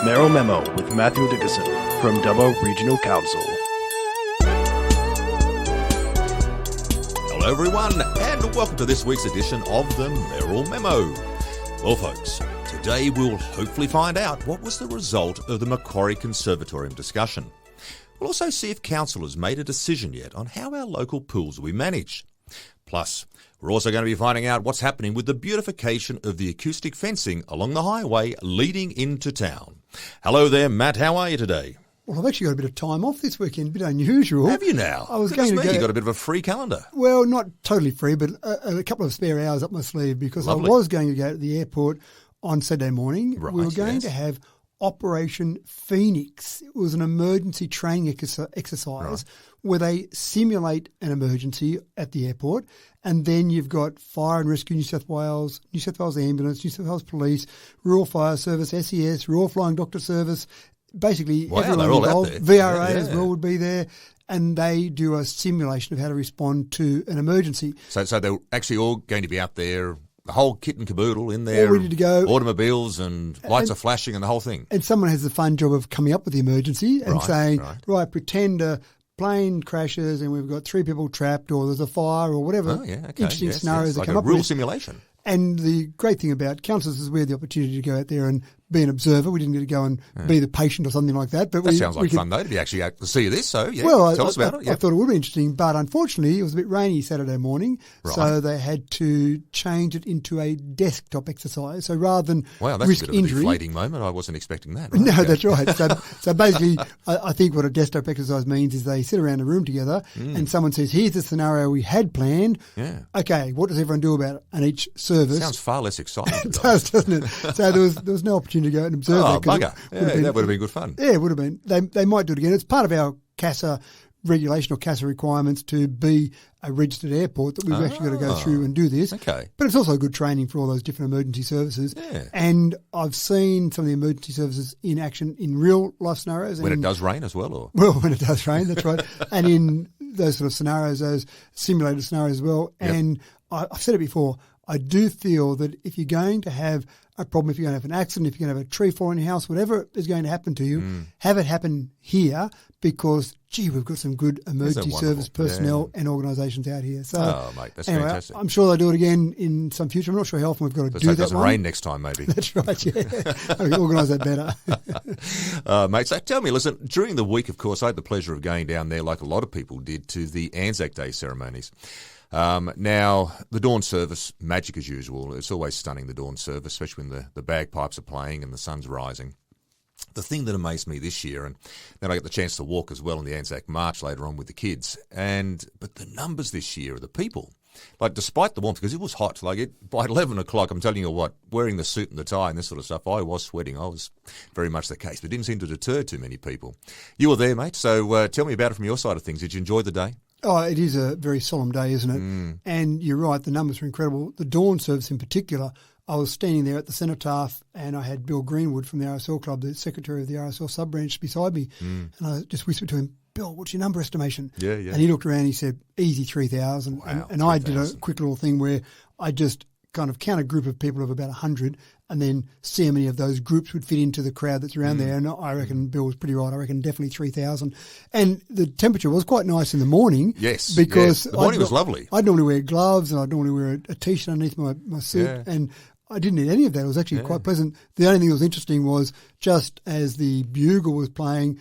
Mayoral Memo with Matthew Dickerson from Dubbo Regional Council. Hello everyone, and welcome to this week's edition of the Mayoral Memo. Well folks, today we'll hopefully find out what was the result of the Macquarie Conservatorium discussion. We'll also see if council has made a decision yet on how our local pools will be managed. Plus, we're also going to be finding out what's happening with the beautification of the acoustic fencing along the highway leading into town. Hello there, Matt. How are you today? Well, I've actually got a bit of time off this weekend, a bit unusual. Have you now? I was going to go. You got a bit of a free calendar. Well, not totally free, but a couple of spare hours up my sleeve because Lovely. I was going to go to the airport on Saturday morning. Right, we were going yes. to have Operation Phoenix. It was an emergency training exercise where they simulate an emergency at the airport, and then you've got Fire and Rescue New South Wales Ambulance, New South Wales Police, Rural Fire Service, SES, Royal Flying Doctor Service. Basically, everyone they're all involved, out there. VRA as well would be there, and they do a simulation of how to respond to an emergency. So they're actually all going to be out there, the whole kit and caboodle in there, all ready to go, automobiles and lights are flashing and the whole thing. And someone has the fun job of coming up with the emergency and saying, right, pretend a plane crashes and we've got 3 people trapped or there's a fire or whatever interesting scenarios they like come a up real with. simulation. And the great thing about councils is we had the opportunity to go out there and be an observer. We didn't get to go and be the patient or something like that. But That sounds like fun, though, to be actually out to see this. So, tell us about it. I thought it would be interesting, but unfortunately it was a bit rainy Saturday morning, so they had to change it into a desktop exercise. So rather than risk a bit injury, of a deflating moment. I wasn't expecting that. No, that's right. So basically, I think what a desktop exercise means is they sit around a room together and someone says, here's the scenario we had planned. Yeah. Okay, what does everyone do about it? And each service... Sounds far less exciting. It does, doesn't it? So there was no opportunity to go out and observe that. Bugger. That would have been good fun. Yeah, it would have been. They might do it again. It's part of our CASA regulation or CASA requirements to be a registered airport that we've actually got to go through and do this. Okay. But it's also good training for all those different emergency services. Yeah. And I've seen some of the emergency services in action in real life scenarios. When it does rain as well? Or? Well, when it does rain, that's right. And in those sort of scenarios, those simulated scenarios as well. Yep. And I've said it before, I do feel that if you're going to have a problem, if you're going to have an accident, if you're going to have a tree fall in your house, whatever is going to happen to you, have it happen here because, gee, we've got some good emergency service personnel and organisations out here. So, mate, that's anyway, fantastic. I'm sure they'll do it again in some future. I'm not sure how often we've got to do that. It doesn't rain next time, maybe. That's right, yeah. I can organise that better. Mate, so tell me, listen, during the week, of course, I had the pleasure of going down there, like a lot of people did, to the Anzac Day ceremonies. Now, the dawn service, magic as usual. It's always stunning, the dawn service, especially when the bagpipes are playing and the sun's rising. The thing that amazed me this year, and then I got the chance to walk as well in the Anzac March later on with the kids, but the numbers this year of the people, like despite the warmth, because it was hot, by 11 o'clock, I'm telling you what, wearing the suit and the tie and this sort of stuff, I was sweating. I was very much the case, but it didn't seem to deter too many people. You were there, mate, so tell me about it from your side of things. Did you enjoy the day? Oh, it is a very solemn day, isn't it? And you're right, the numbers are incredible. The dawn service in particular, I was standing there at the cenotaph and I had Bill Greenwood from the RSL Club, the secretary of the RSL sub-branch, beside me. And I just whispered to him, Bill, what's your number estimation? Yeah. And he looked around and he said, easy 3,000. Wow, and I did a quick little thing where I just kind of count a group of people of about 100 and then see how many of those groups would fit into the crowd that's around there. And I reckon Bill was pretty right. I reckon definitely 3,000. And the temperature was quite nice in the morning. Yes. Because the morning was lovely. I'd normally wear gloves and I'd normally wear a T-shirt underneath my suit. Yeah. And I didn't need any of that. It was actually quite pleasant. The only thing that was interesting was just as the bugle was playing,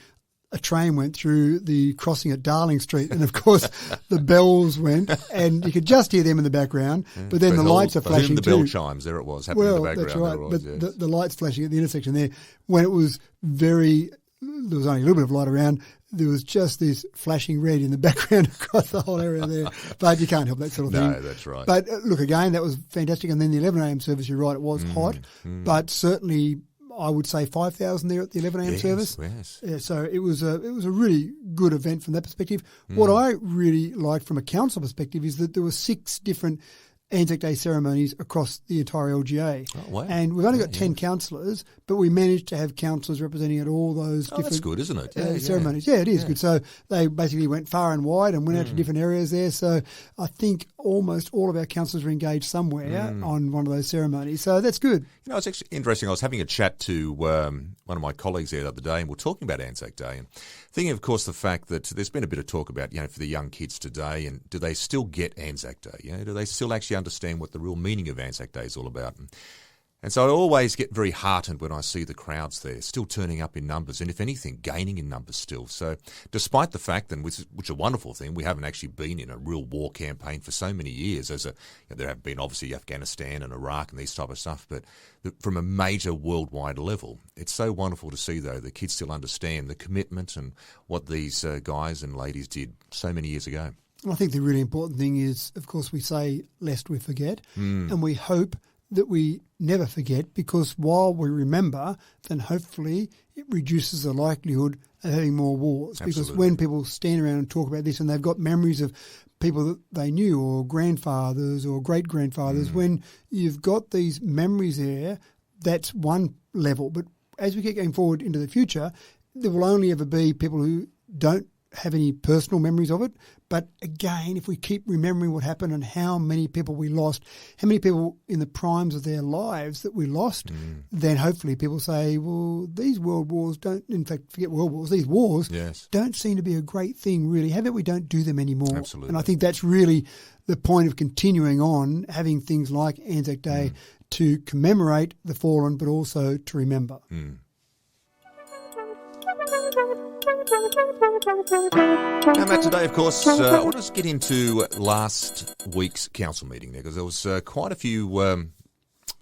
a train went through the crossing at Darling Street, and of course the bells went, and you could just hear them in the background. But then the lights are flashing the too. bell chimes, there it was, happening in the background. That's right. Was, but the lights flashing at the intersection there, when it was there was only a little bit of light around. There was just this flashing red in the background across the whole area there. But you can't help that sort of thing. No, that's right. But look, again, that was fantastic. And then the 11 a.m. service, you're right, it was hot, but certainly I would say 5,000 there at the 11 a.m. service. Yes. Yeah, so it was a really good event from that perspective. What I really liked from a council perspective is that there were 6 different Anzac Day ceremonies across the entire LGA. Oh, wow. And we've only got 10 councillors, but we managed to have councillors representing at all those different that's good, isn't it? ceremonies. Yeah, it is good. So they basically went far and wide and went out to different areas there. So I think almost all of our councillors were engaged somewhere on one of those ceremonies. So that's good. You know, it's actually interesting. I was having a chat to one of my colleagues there the other day, and we're talking about Anzac Day, and thinking, of course, the fact that there's been a bit of talk about, for the young kids today, and do they still get Anzac Day? Do they still actually understand what the real meaning of Anzac Day is all about? And so I always get very heartened when I see the crowds there still turning up in numbers, and if anything, gaining in numbers still. So despite the fact, and which is a wonderful thing, we haven't actually been in a real war campaign for so many years. There have been obviously Afghanistan and Iraq and these type of stuff, but from a major worldwide level, it's so wonderful to see, though, the kids still understand the commitment and what these guys and ladies did so many years ago. I think the really important thing is, of course, we say lest we forget, and we hope that we never forget, because while we remember, then hopefully it reduces the likelihood of having more wars. Absolutely. Because when people stand around and talk about this and they've got memories of people that they knew, or grandfathers or great-grandfathers, when you've got these memories there, that's one level. But as we get going forward into the future, there will only ever be people who don't have any personal memories of it. But again, if we keep remembering what happened and how many people we lost, how many people in the primes of their lives that we lost, then hopefully people say, well, these world wars don't, in fact, forget world wars, these wars don't seem to be a great thing, really. How about we don't do them anymore? Absolutely. And I think that's really the point of continuing on, having things like Anzac Day to commemorate the fallen, but also to remember. Now, Matt, today, of course, I want to get into last week's council meeting there, because there was quite a few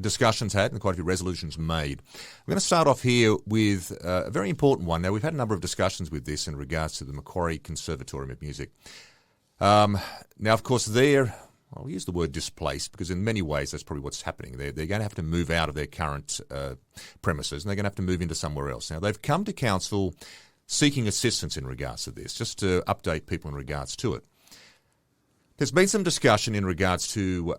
discussions had and quite a few resolutions made. I'm going to start off here with a very important one. Now, we've had a number of discussions with this in regards to the Macquarie Conservatorium of Music. Now, of course, I'll use the word displaced, because in many ways that's probably what's happening. They're going to have to move out of their current premises, and they're going to have to move into somewhere else. Now, they've come to council seeking assistance in regards to this, just to update people in regards to it. There's been some discussion in regards to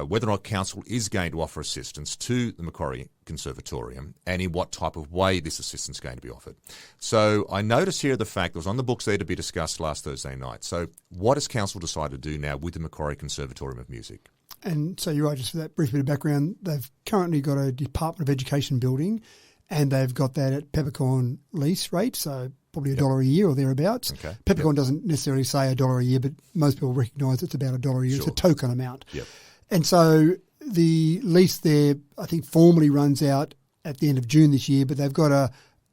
whether or not council is going to offer assistance to the Macquarie Conservatorium, and in what type of way this assistance is going to be offered. So I notice here the fact that was on the books there to be discussed last Thursday night. So what has council decided to do now with the Macquarie Conservatorium of Music? And so you're right, just for that brief bit of background, they've currently got a Department of Education building, and they've got that at peppercorn lease rate, so probably $1 a year or thereabouts. Okay. Peppercorn doesn't necessarily say $1 a year, but most people recognise it's about $1 a year. Sure. It's a token amount. Yep. And so the lease there, I think, formally runs out at the end of June this year, but they've got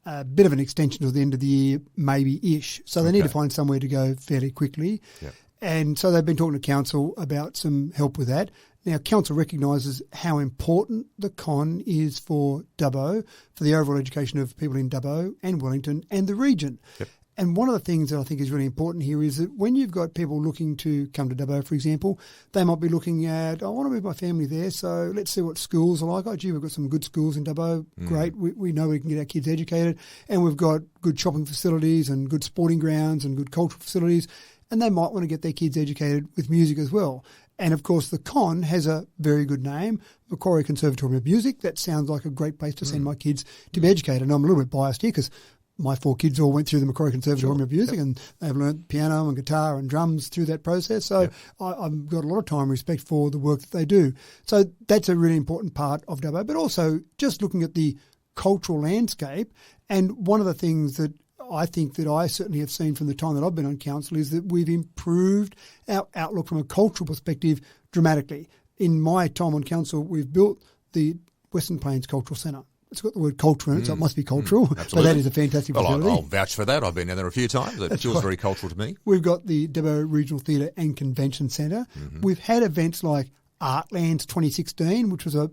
a bit of an extension till the end of the year, maybe-ish. So they need to find somewhere to go fairly quickly. Yep. And so they've been talking to council about some help with that. Now, council recognises how important the con is for Dubbo, for the overall education of people in Dubbo and Wellington and the region. Yep. And one of the things that I think is really important here is that when you've got people looking to come to Dubbo, for example, they might be looking at, I want to move my family there, so let's see what schools are like. Oh, gee, we've got some good schools in Dubbo. Great. We know we can get our kids educated, and we've got good shopping facilities and good sporting grounds and good cultural facilities, and they might want to get their kids educated with music as well. And, of course, the con has a very good name, Macquarie Conservatorium of Music. That sounds like a great place to send my kids to be educated. And I'm a little bit biased here because my 4 kids all went through the Macquarie Conservatorium of Music, and they've learnt piano and guitar and drums through that process. So I've got a lot of time and respect for the work that they do. So that's a really important part of Dubbo. But also just looking at the cultural landscape, and one of the things that I think that I certainly have seen from the time that I've been on council is that we've improved our outlook from a cultural perspective dramatically. In my time on council, we've built the Western Plains Cultural Centre. It's got the word culture in it, so it must be cultural. But that is a fantastic facility. I'll vouch for that. I've been there a few times. It feels very cultural to me. We've got the Dubbo Regional Theatre and Convention Centre. We've had events like Artlands 2016, which was a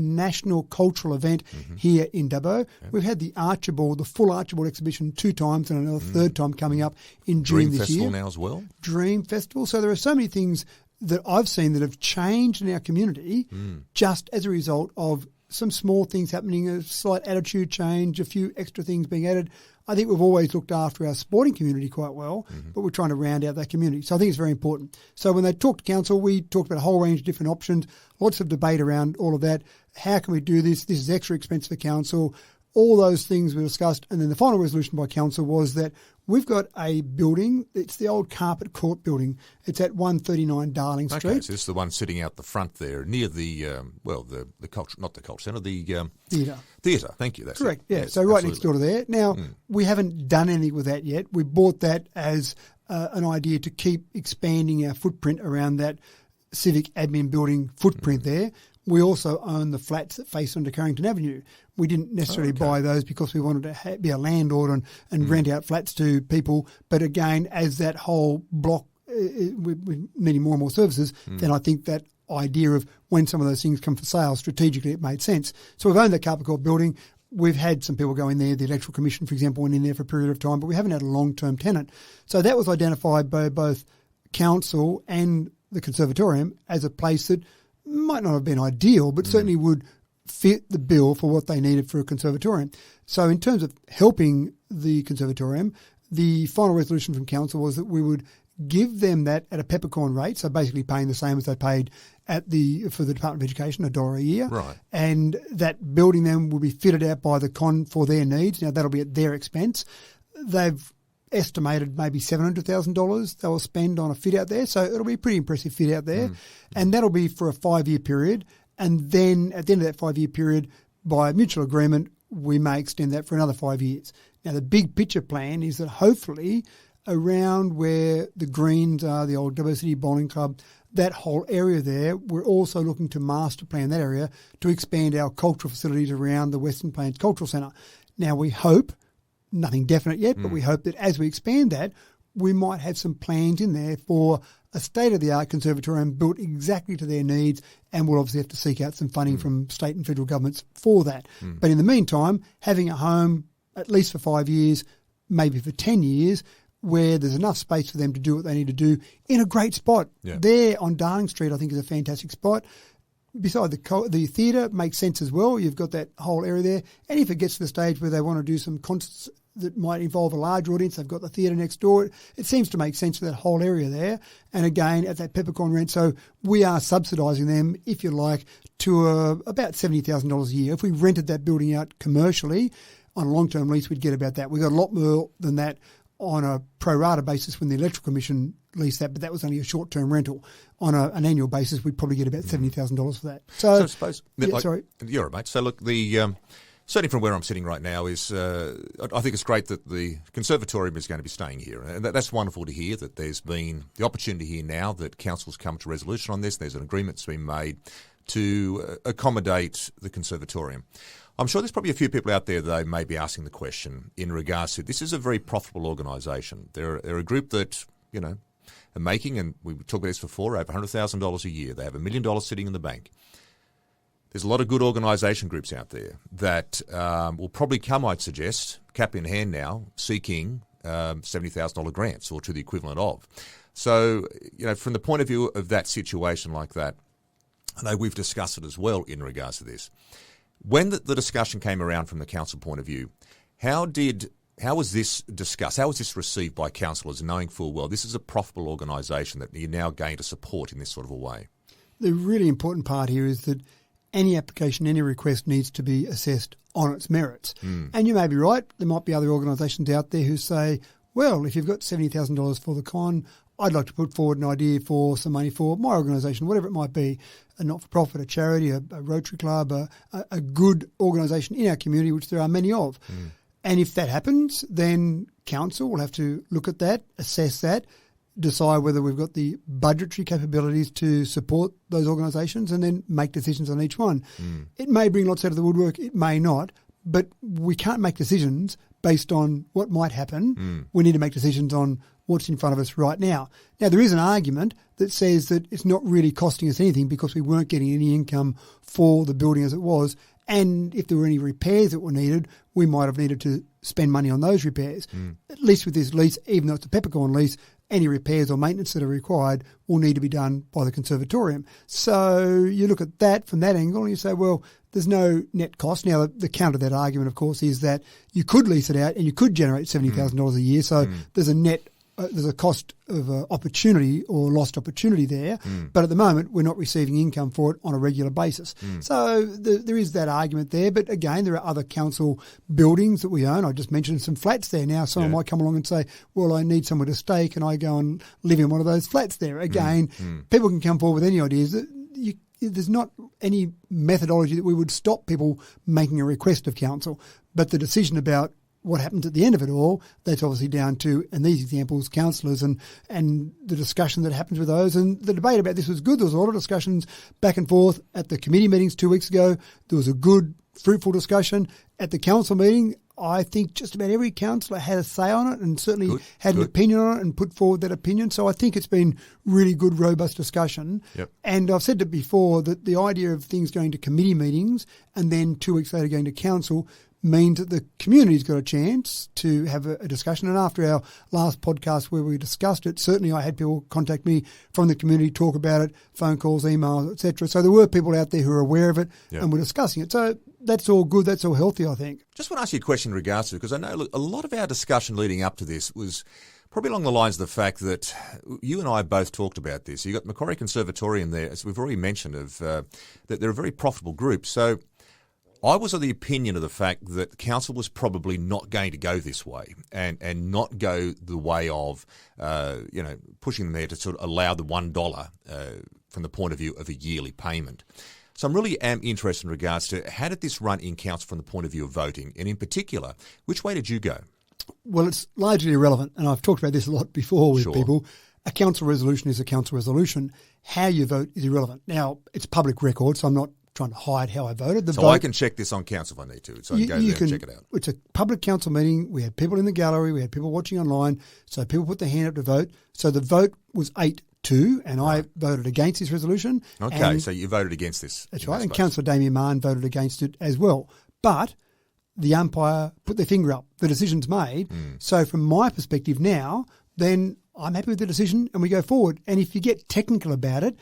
national cultural event here in Dubbo. We've had the Archibald, the full Archibald exhibition 2 times, and another third time coming up in June this year. Dream Festival now as well. Dream Festival. So there are so many things that I've seen that have changed in our community just as a result of some small things happening, a slight attitude change, a few extra things being added. I think we've always looked after our sporting community quite well, but we're trying to round out that community. So I think it's very important. So when they talked to council, we talked about a whole range of different options, lots of debate around all of that. How can we do this? This is extra expense for council. All those things were discussed. And then the final resolution by council was that we've got a building. It's the old Carpet Court building. It's at 139 Darling Street. Okay, so this is the one sitting out the front there near the, the culture, not the culture centre, the Theatre. Theatre, thank you. That's correct, it. yeah. Yes, so right absolutely. next door to there. Now, we haven't done anything with that yet. We bought that as an idea to keep expanding our footprint around that civic admin building footprint there. We also own the flats that face onto Carrington Avenue. We didn't necessarily buy those because we wanted to be a landlord and rent out flats to people. But again, as that whole block, we're needing more and more services, then I think that idea of when some of those things come for sale, strategically it made sense. So we've owned that Carpet Court building. We've had some people go in there. The Electoral Commission, for example, went in there for a period of time, but we haven't had a long-term tenant. So that was identified by both council and the Conservatorium as a place that might not have been ideal, but certainly would fit the bill for what they needed for a conservatorium. So in terms of helping the Conservatorium, the final resolution from council was that we would give them that at a peppercorn rate, so basically paying the same as they paid for the Department of Education, $1 a year. Right. And that building then will be fitted out by the con for their needs. Now, that'll be at their expense. They've estimated maybe $700,000 they will spend on a fit out there. So it'll be a pretty impressive fit out there. And that'll be for a 5-year period. And then at the end of that 5-year period, by mutual agreement, we may extend that for another 5 years. Now, the big picture plan is that hopefully around where the greens are, the old Diversity Bowling Club, that whole area there, we're also looking to master plan that area to expand our cultural facilities around the Western Plains Cultural Centre. Now, we hope, nothing definite yet, but we hope that as we expand that, we might have some plans in there for a state-of-the-art conservatorium built exactly to their needs, and we'll obviously have to seek out some funding from state and federal governments for that. But in the meantime, having a home at least for 5 years, maybe for 10 years, where there's enough space for them to do what they need to do in a great spot. Yeah. There on Darling Street, I think, is a fantastic spot. Beside the theatre, makes sense as well. You've got that whole area there. And if it gets to the stage where they want to do some concerts that might involve a large audience, they've got the theatre next door. It seems to make sense for that whole area there. And again, at that peppercorn rent. So we are subsidising them, if you like, to about $70,000 a year. If we rented that building out commercially on a long-term lease, we'd get about that. We got a lot more than that on a pro rata basis when the Electoral Commission leased that, but that was only a short-term rental. On an annual basis, we'd probably get about $70,000 for that. So I suppose, sorry. You're right, mate. So look, certainly from where I'm sitting right now is I think it's great that the Conservatorium is going to be staying here. And that's wonderful to hear that there's been the opportunity here now that council's come to resolution on this. There's an agreement that's been made to accommodate the Conservatorium. I'm sure there's probably a few people out there that may be asking the question in regards to this is a very profitable organisation. They're a group that, are making, and we talked about this before, over $100,000 a year. They have $1 million sitting in the bank. There's a lot of good organisation groups out there that will probably come, I'd suggest, cap in hand now, seeking $70,000 grants or to the equivalent of. So, from the point of view of that situation like that, I know we've discussed it as well in regards to this. When the discussion came around from the council point of view, how was this discussed? How was this received by councillors, knowing full well this is a profitable organisation that you're now going to support in this sort of a way? The really important part here is that any application, any request needs to be assessed on its merits. And you may be right. There might be other organisations out there who say, well, if you've got $70,000 for the con, I'd like to put forward an idea for some money for my organisation, whatever it might be, a not-for-profit, a charity, a Rotary Club, a good organisation in our community, which there are many of. And if that happens, then council will have to look at that, assess that, decide whether we've got the budgetary capabilities to support those organisations and then make decisions on each one. It may bring lots out of the woodwork, it may not, but we can't make decisions based on what might happen. We need to make decisions on what's in front of us right now. Now, there is an argument that says that it's not really costing us anything because we weren't getting any income for the building as it was. And if there were any repairs that were needed, we might have needed to spend money on those repairs. At least with this lease, even though it's a peppercorn lease, any repairs or maintenance that are required will need to be done by the Conservatorium. So you look at that from that angle and you say, well, there's no net cost. Now, the counter to that argument, of course, is that you could lease it out and you could generate $70,000 a year. So there's a net there's a cost of opportunity or lost opportunity there, but at the moment we're not receiving income for it on a regular basis. So there is that argument there, but again, there are other council buildings that we own. I just mentioned some flats there. Now someone might come along and say, well, I need somewhere to stay. Can I go and live in one of those flats there? Again, people can come forward with any ideas. There's not any methodology that we would stop people making a request of council, but the decision about what happens at the end of it all, that's obviously down to, in these examples, councillors and the discussion that happens with those. And the debate about this was good. There was a lot of discussions back and forth at the committee meetings 2 weeks ago. There was a good, fruitful discussion. At the council meeting, I think just about every councillor had a say on it and certainly had an opinion on it and put forward that opinion. So I think it's been really good, robust discussion. Yep. And I've said it before that the idea of things going to committee meetings and then 2 weeks later going to council means that the community's got a chance to have a discussion. And after our last podcast where we discussed it, certainly I had people contact me from the community, talk about it, phone calls, emails, etc. So there were people out there who are aware of it and were discussing it. So that's all good. That's all healthy, I think. Just want to ask you a question in regards to it, because I know a lot of our discussion leading up to this was probably along the lines of the fact that you and I both talked about this. You've got Macquarie Conservatorium there, as we've already mentioned, that they're a very profitable group. So I was of the opinion of the fact that council was probably not going to go this way and not go the way of, pushing them there to sort of allow the $1 from the point of view of a yearly payment. So I'm really interested in regards to how did this run in council from the point of view of voting? And in particular, which way did you go? Well, it's largely irrelevant, and I've talked about this a lot before with people. A council resolution is a council resolution. How you vote is irrelevant. Now, it's public record, so I'm not trying to hide how I voted. I can check this on council if I need to. So I can go there and check it out. It's a public council meeting. We had people in the gallery. We had people watching online. So people put their hand up to vote. So the vote was 8-2, and I voted against this resolution. Okay, so you voted against this. That's right. And Councillor Damien Mann voted against it as well. But the umpire put their finger up. The decision's made. So from my perspective now, then I'm happy with the decision and we go forward. And if you get technical about it,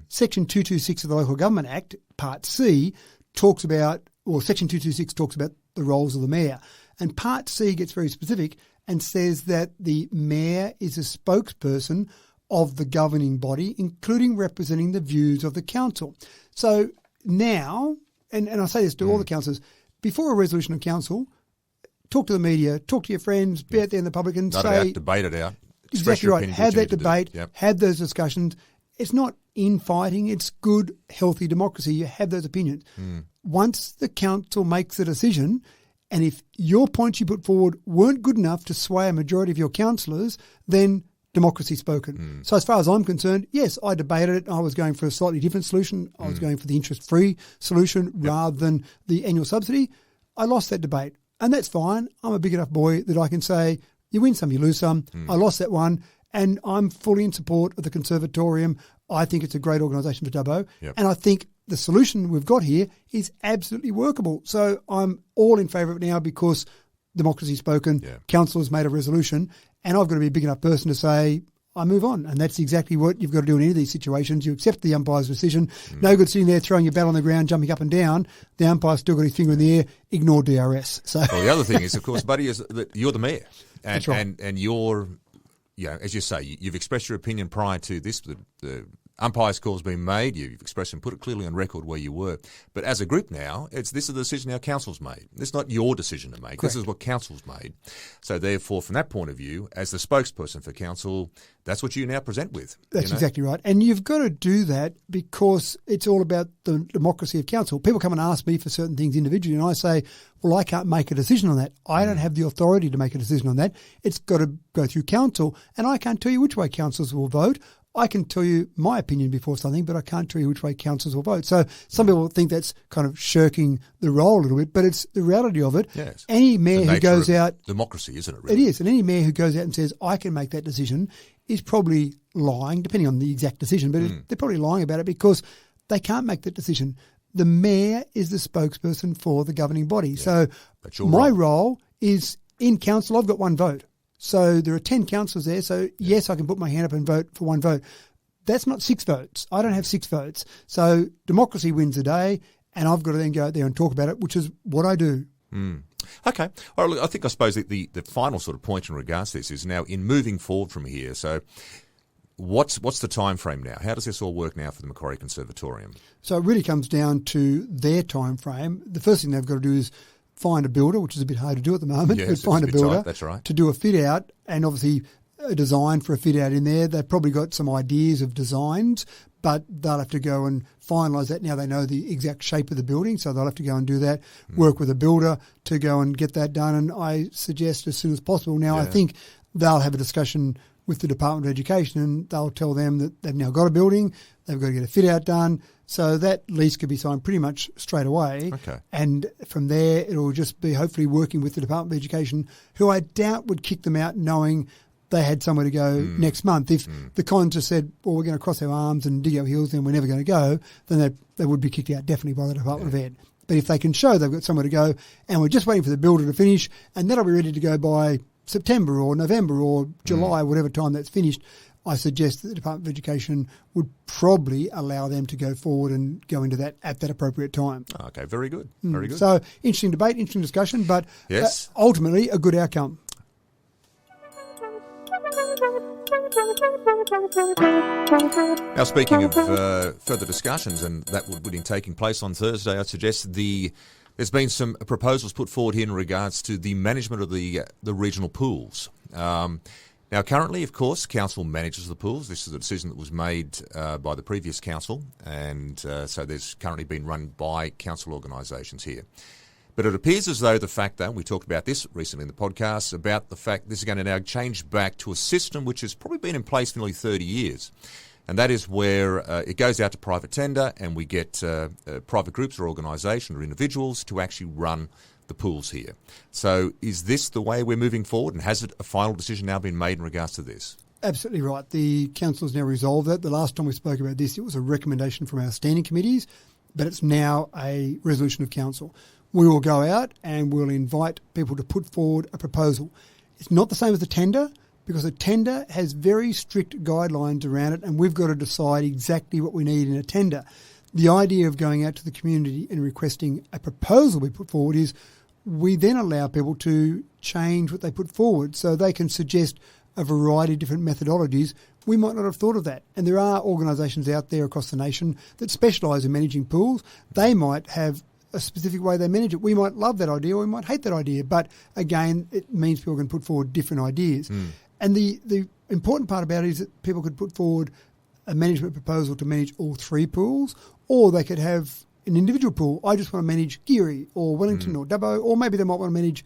Section 226 of the Local Government Act, Part C, talks about, or Section 226 talks about the roles of the mayor. And Part C gets very specific and says that the mayor is a spokesperson of the governing body, including representing the views of the council. So now, and I say this to all the councillors, before a resolution of council, talk to the media, talk to your friends, be out there in the public and say... debate it out. Exactly right. Have that debate, have those discussions. It's not infighting. It's good, healthy democracy. You have those opinions. Once the council makes a decision, and if your points you put forward weren't good enough to sway a majority of your councillors, then democracy's spoken. So as far as I'm concerned, yes, I debated it. I was going for a slightly different solution. I was going for the interest-free solution rather than the annual subsidy. I lost that debate, and that's fine. I'm a big enough boy that I can say, you win some, you lose some. I lost that one, and I'm fully in support of the Conservatorium. I think it's a great organisation for Dubbo, and I think the solution we've got here is absolutely workable. So I'm all in favour of it now because democracy's spoken, council has made a resolution, and I've got to be a big enough person to say, I move on. And that's exactly what you've got to do in any of these situations. You accept the umpire's decision. No good sitting there throwing your bat on the ground, jumping up and down. The umpire's still got his finger in the air. Ignore DRS. So well, the other thing is, of course, buddy, is that you're the mayor. And, that's right. And you're, as you say, you've expressed your opinion prior to this. The umpire's call's been made. You've expressed and put it clearly on record where you were. But as a group now, this is the decision our council's made. It's not your decision to make. Correct. This is what council's made. So therefore, from that point of view, as the spokesperson for council, that's what you now present with. That's exactly right. And you've got to do that because it's all about the democracy of council. People come and ask me for certain things individually, and I say, well, I can't make a decision on that. I don't have the authority to make a decision on that. It's got to go through council, and I can't tell you which way councillors will vote. I can tell you my opinion before something, but I can't tell you which way councillors will vote. So some people think that's kind of shirking the role a little bit, but it's the reality of it. Yes. Any mayor who goes out... democracy, isn't it, really? It is. And any mayor who goes out and says, I can make that decision, is probably lying, depending on the exact decision, but they're probably lying about it because they can't make that decision. The mayor is the spokesperson for the governing body. So my role is in council, I've got one vote. So there are 10 councillors there. So yes, I can put my hand up and vote for one vote. That's not 6 votes. I don't have 6 votes. So democracy wins the day, and I've got to then go out there and talk about it, which is what I do. Okay. All right, look, I suppose the final sort of point in regards to this is now in moving forward from here. So what's the time frame now? How does this all work now for the Macquarie Conservatorium? So it really comes down to their time frame. The first thing they've got to do is find a builder, which is a bit hard to do at the moment. Yes, but find a builder tight, that's right. to do a fit out, and obviously a design for a fit out in there. They've probably got some ideas of designs, but they'll have to go and finalise that. Now they know the exact shape of the building, so they'll have to go and do that, work with a builder to go and get that done. And I suggest as soon as possible. Now I think they'll have a discussion with the Department of Education, and they'll tell them that they've now got a building, they've got to get a fit out done. So that lease could be signed pretty much straight away. Okay. And from there, it'll just be hopefully working with the Department of Education, who I doubt would kick them out knowing they had somewhere to go next month. If the Cons just said, well, we're going to cross our arms and dig our heels and we're never going to go, then they would be kicked out definitely by the Department of Ed. But if they can show they've got somewhere to go and we're just waiting for the builder to finish and that'll be ready to go by September or November or July, whatever time that's finished, I suggest that the Department of Education would probably allow them to go forward and go into that at that appropriate time. Okay, very good. Very good. So interesting debate, interesting discussion, but ultimately a good outcome. Now, speaking of further discussions, and that would be taking place on Thursday, I suggest there's been some proposals put forward here in regards to the management of the regional pools. Now, currently, of course, council manages the pools. This is a decision that was made by the previous council, and so there's currently been run by council organisations here. But it appears as though the fact that, we talked about this recently in the podcast, about the fact this is going to now change back to a system which has probably been in place for nearly 30 years. And that is where it goes out to private tender and we get private groups or organisations or individuals to actually run the pools here. So is this the way we're moving forward, and has a final decision now been made in regards to this? Absolutely right. The council has now resolved that. The last time we spoke about this, it was a recommendation from our standing committees, but it's now a resolution of council. We will go out and we'll invite people to put forward a proposal. It's not the same as a tender, because a tender has very strict guidelines around it, and we've got to decide exactly what we need in a tender. The idea of going out to the community and requesting a proposal we put forward is we then allow people to change what they put forward, so they can suggest a variety of different methodologies. We might not have thought of that. And there are organisations out there across the nation that specialise in managing pools. They might have a specific way they manage it. We might love that idea or we might hate that idea, but again, it means people can put forward different ideas. And the important part about it is that people could put forward a management proposal to manage all 3 pools, or they could have an individual pool. I just want to manage Geary or Wellington or Dubbo, or maybe they might want to manage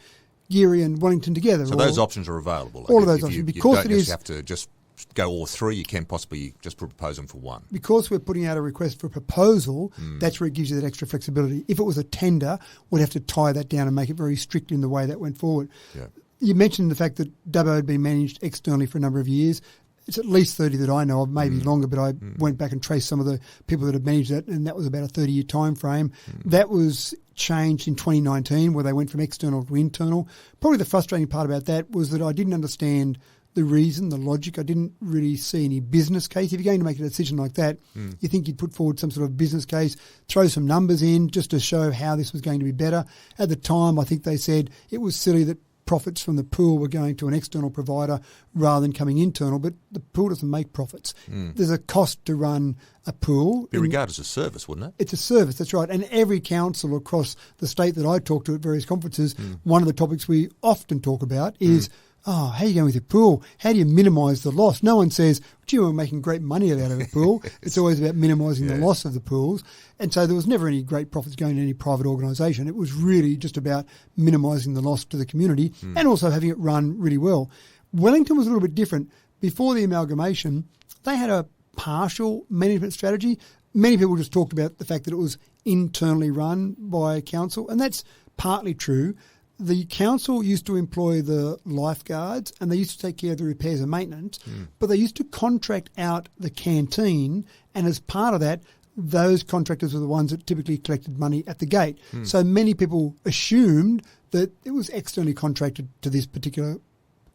Geary and Wellington together. So those options are available. All of those options. Because you have to just go all 3, you can possibly just propose them for one. Because we're putting out a request for a proposal, that's where it gives you that extra flexibility. If it was a tender, we'd have to tie that down and make it very strict in the way that went forward. Yeah. You mentioned the fact that Dubbo had been managed externally for a number of years. It's at least 30 that I know of, maybe longer, but I went back and traced some of the people that had managed that, and that was about a 30-year time frame. That was changed in 2019, where they went from external to internal. Probably the frustrating part about that was that I didn't understand the reason, the logic. I didn't really see any business case. If you're going to make a decision like that, you think you'd put forward some sort of business case, throw some numbers in just to show how this was going to be better. At the time, I think they said it was silly that profits from the pool were going to an external provider rather than coming internal, but the pool doesn't make profits. There's a cost to run a pool. Be regarded as a service, wouldn't it? It's a service, that's right. And every council across the state that I talk to at various conferences, one of the topics we often talk about is, how are you going with your pool? How do you minimise the loss? No one says, gee, we're making great money out of a pool. It's always about minimising the loss of the pools. And so there was never any great profits going to any private organisation. It was really just about minimising the loss to the community and also having it run really well. Wellington was a little bit different. Before the amalgamation, they had a partial management strategy. Many people just talked about the fact that it was internally run by council, and that's partly true. The council used to employ the lifeguards and they used to take care of the repairs and maintenance, but they used to contract out the canteen, and as part of that, those contractors were the ones that typically collected money at the gate. So many people assumed that it was externally contracted to this particular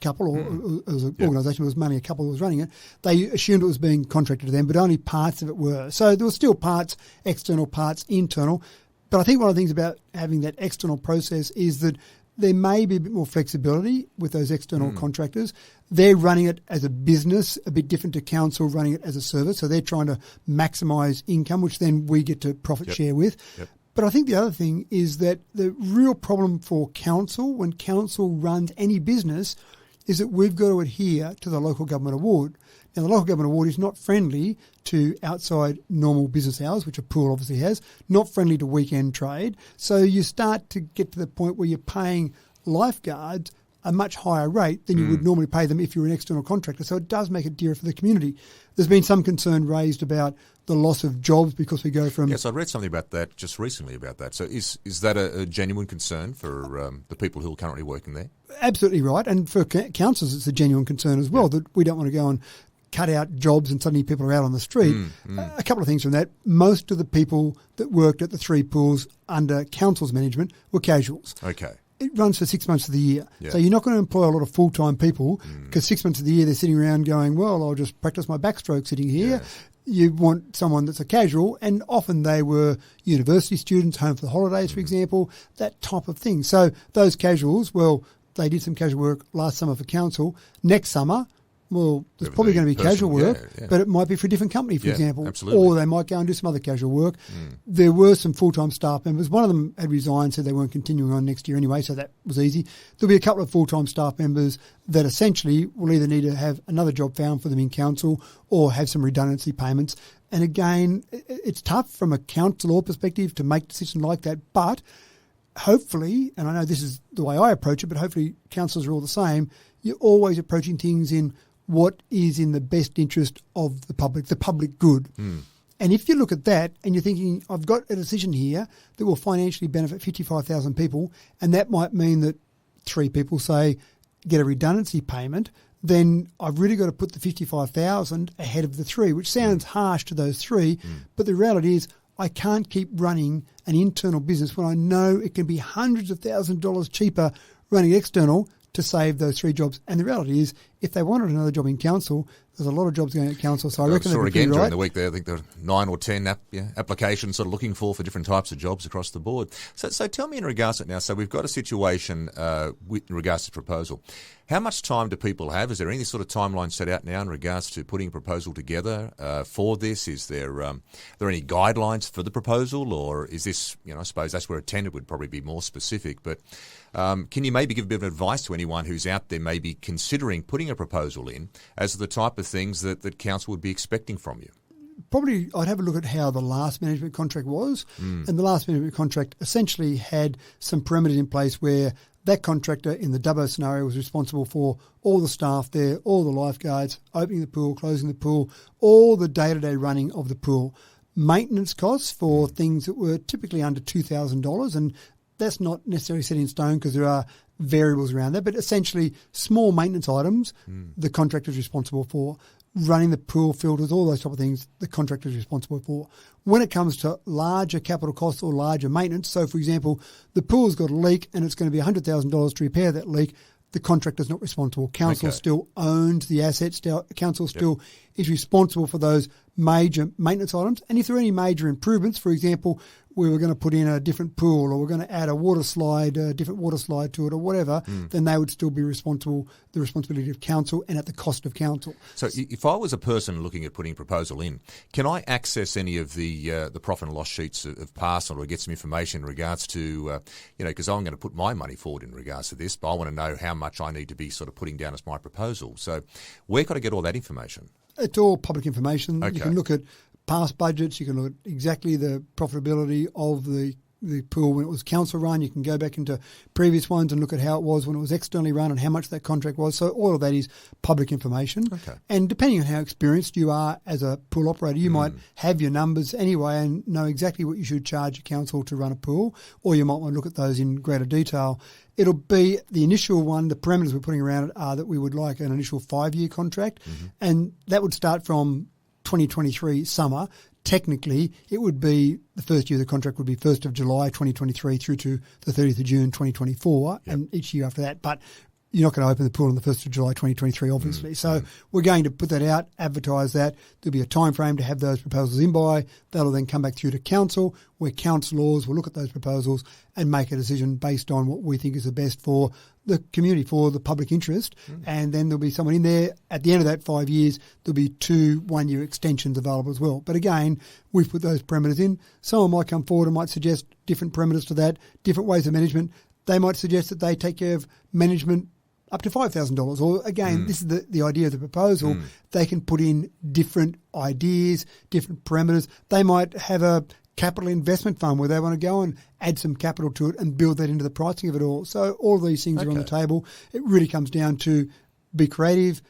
couple, or it was an organisation, it was mainly a couple that was running it, they assumed it was being contracted to them, but only parts of it were. So there were still parts, external parts, internal. But I think one of the things about having that external process is that there may be a bit more flexibility with those external contractors. They're running it as a business, a bit different to council running it as a service. So they're trying to maximise income, which then we get to profit share with. Yep. But I think the other thing is that the real problem for council, when council runs any business, is that we've got to adhere to the local government award. Now, the local government award is not friendly to outside normal business hours, which a pool obviously has, not friendly to weekend trade. So you start to get to the point where you're paying lifeguards a much higher rate than you would normally pay them if you were an external contractor. So it does make it dearer for the community. There's been some concern raised about the loss of jobs because we go from... Yes, I read something about that just recently about that. So is that a genuine concern for the people who are currently working there? Absolutely right. And for councils, it's a genuine concern as well, that we don't want to go and cut out jobs and suddenly people are out on the street. A couple of things from that. Most of the people that worked at the 3 pools under council's management were casuals. Okay. It runs for 6 months of the year. Yeah. So you're not going to employ a lot of full-time people because 6 months of the year they're sitting around going, well, I'll just practice my backstroke sitting here. Yes. You want someone that's a casual, and often they were university students, home for the holidays, for example, that type of thing. So those casuals, well, they did some casual work last summer for council. Next summer, well, there's probably going to be casual work, but it might be for a different company, for example. Absolutely. Or they might go and do some other casual work. There were some full-time staff members. One of them had resigned, said they weren't continuing on next year anyway, so that was easy. There'll be a couple of full-time staff members that essentially will either need to have another job found for them in council or have some redundancy payments. And again, it's tough from a council law perspective to make decisions like that, but hopefully, and I know this is the way I approach it, but hopefully councils are all the same, you're always approaching things in what is in the best interest of the public good. And if you look at that and you're thinking, I've got a decision here that will financially benefit 55,000 people, and that might mean that 3 people, say, get a redundancy payment, then I've really got to put the 55,000 ahead of the 3, which sounds harsh to those 3, but the reality is I can't keep running an internal business when I know it can be hundreds of thousands of dollars cheaper running external to save those 3 jobs. And the reality is, if they wanted another job in council, there's a lot of jobs going at council. So I reckon saw again during the week there, I think there are 9 or 10 applications sort of looking for different types of jobs across the board. So tell me in regards to it now, so we've got a situation in regards to proposal. How much time do people have? Is there any sort of timeline set out now in regards to putting a proposal together for this? Is there any guidelines for the proposal, or is this, I suppose that's where a tender would probably be more specific, but can you maybe give a bit of advice to anyone who's out there maybe considering putting a proposal in as the type of things that council would be expecting from you? Probably I'd have a look at how the last management contract was. And the last management contract essentially had some parameters in place where that contractor in the Dubbo scenario was responsible for all the staff there, all the lifeguards, opening the pool, closing the pool, all the day-to-day running of the pool. Maintenance costs for things that were typically under $2,000, and that's not necessarily set in stone because there are variables around that, but essentially small maintenance items the contractor is responsible for. Running the pool filters, all those type of things, the contractor is responsible for. When it comes to larger capital costs or larger maintenance, so for example, the pool's got a leak and it's going to be $100,000 to repair that leak, the contractor's not responsible. Council still owns the assets. Council still is responsible for those major maintenance items. And if there are any major improvements, for example, we were going to put in a different pool or we're going to add a water slide, a different water slide to it or whatever, then they would still be responsible, the responsibility of council and at the cost of council. So if I was a person looking at putting a proposal in, can I access any of the profit and loss sheets of Parcel or get some information in regards to, because I'm going to put my money forward in regards to this, but I want to know how much I need to be sort of putting down as my proposal. So where could I get all that information? It's all public information. Okay. You can look at past budgets. You can look at exactly the profitability of the pool when it was council run. You can go back into previous ones and look at how it was when it was externally run and how much that contract was. So all of that is public information. Okay. And depending on how experienced you are as a pool operator, you might have your numbers anyway and know exactly what you should charge a council to run a pool, or you might want to look at those in greater detail. It'll be the initial one, the parameters we're putting around it are that we would like an initial 5-year contract, and that would start from 2023 summer. Technically, it would be the first year of the contract would be 1st of July 2023 through to the 30th of June 2024 and each year after that. But you're not going to open the pool on the 1st of July 2023, obviously. So we're going to put that out, advertise that. There'll be a time frame to have those proposals in by. That'll then come back through to council, where councillors will look at those proposals and make a decision based on what we think is the best for the community, for the public interest. And then there'll be someone in there. At the end of that 5 years, there'll be 2 one-year extensions available as well. But again, we've put those parameters in. Someone might come forward and might suggest different parameters to that, different ways of management. They might suggest that they take care of management up to $5,000. Or again, this is the idea of the proposal. They can put in different ideas, different parameters. They might have a capital investment fund where they want to go and add some capital to it and build that into the pricing of it all. So all of these things are on the table. It really comes down to be creative,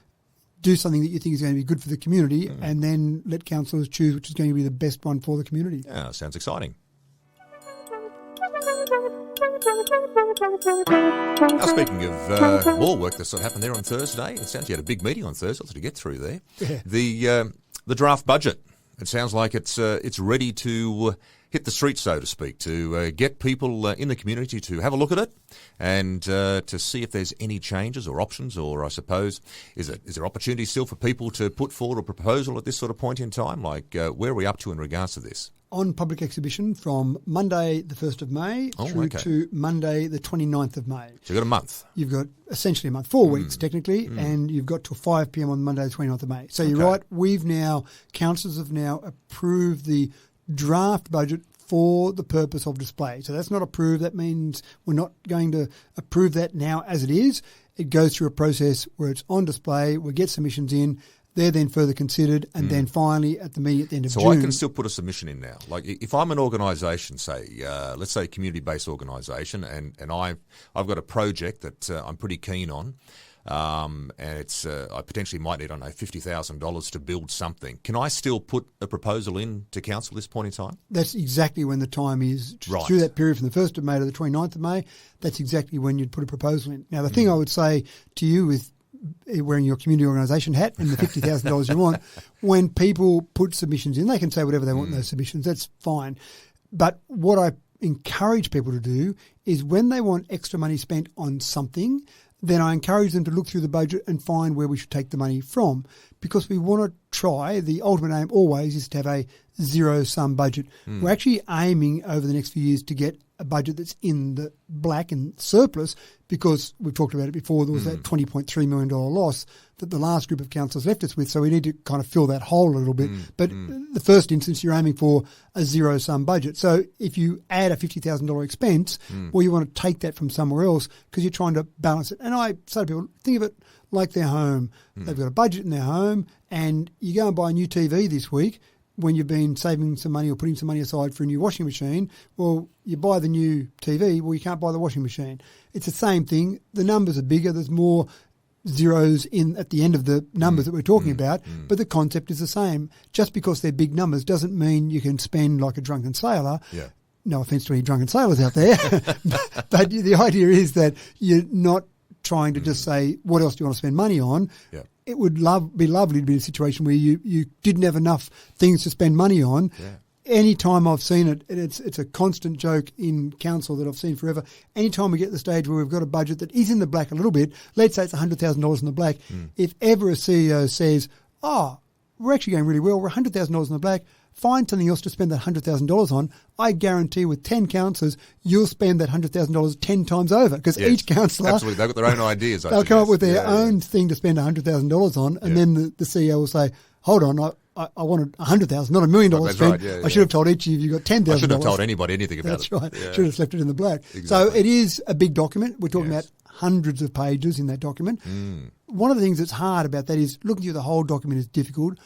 do something that you think is going to be good for the community, and then let councillors choose which is going to be the best one for the community. Yeah, sounds exciting. Now, speaking of more work that sort of happened there on Thursday, it sounds you had a big meeting on Thursday, lots to get through there. Yeah. The draft budget. It sounds like it's ready to hit the street, so to speak, to get people in the community to have a look at it and to see if there's any changes or options, or I suppose is there opportunity still for people to put forward a proposal at this sort of point in time? Like where are we up to in regards to this? On public exhibition from Monday the 1st of May through to Monday the 29th of May. So you've got a month. You've got essentially a month, 4 weeks technically, and you've got till 5 p.m. on Monday the 29th of May. So you're right, councillors have now approved the draft budget for the purpose of display. So that's not approved. That means we're not going to approve that now as it is. It goes through a process where it's on display, we get submissions in, they're then further considered, and then finally at the meeting at the end of June. So I can still put a submission in now. Like if I'm an organisation, say, let's say a community-based organisation, and I've got a project that I'm pretty keen on, and it's I potentially might need, I don't know, $50,000 to build something. Can I still put a proposal in to council at this point in time? That's exactly when the time is. Right. Through that period from the 1st of May to the 29th of May, that's exactly when you'd put a proposal in. Now, the thing I would say to you with wearing your community organisation hat and the $50,000 you want, when people put submissions in, they can say whatever they want in those submissions. That's fine. But what I encourage people to do is when they want extra money spent on something, then I encourage them to look through the budget and find where we should take the money from, because we want to try, the ultimate aim always is to have a zero-sum budget. We're actually aiming over the next few years to get a budget that's in the black and surplus, because we've talked about it before, there was that $20.3 million loss that the last group of councillors left us with, so we need to kind of fill that hole a little bit. But the first instance, you're aiming for a zero-sum budget. So if you add a $50,000 expense, well, you want to take that from somewhere else because you're trying to balance it. And I say to people, think of it like their home. They've got a budget in their home, and you go and buy a new TV this week when you've been saving some money or putting some money aside for a new washing machine. Well, you buy the new TV, well, you can't buy the washing machine. It's the same thing. The numbers are bigger. There's more zeros in at the end of the numbers that we're talking about, but the concept is the same. Just because they're big numbers doesn't mean you can spend like a drunken sailor. Yeah. No offence to any drunken sailors out there, but the idea is that you're not trying to just say, what else do you want to spend money on? Yeah. It would be lovely to be in a situation where you didn't have enough things to spend money on. Yeah. Any time I've seen it, and it's a constant joke in council that I've seen forever, any time we get to the stage where we've got a budget that is in the black a little bit, let's say it's $100,000 in the black, if ever a CEO says, we're actually going really well, we're $100,000 in the black, find something else to spend that $100,000 on, I guarantee with 10 councillors, you'll spend that $100,000 10 times over, because each councillor... Absolutely, they've got their own ideas. They'll come up with their own thing to spend $100,000 on, and then the CEO will say, hold on, I wanted $100,000, not $1 million spent. Right, I should have told each of you got $10,000. I shouldn't have told anybody anything about it. That's right. Yeah. Should have left it in the black. Exactly. So it is a big document. We're talking about hundreds of pages in that document. One of the things that's hard about that is looking through the whole document is difficult.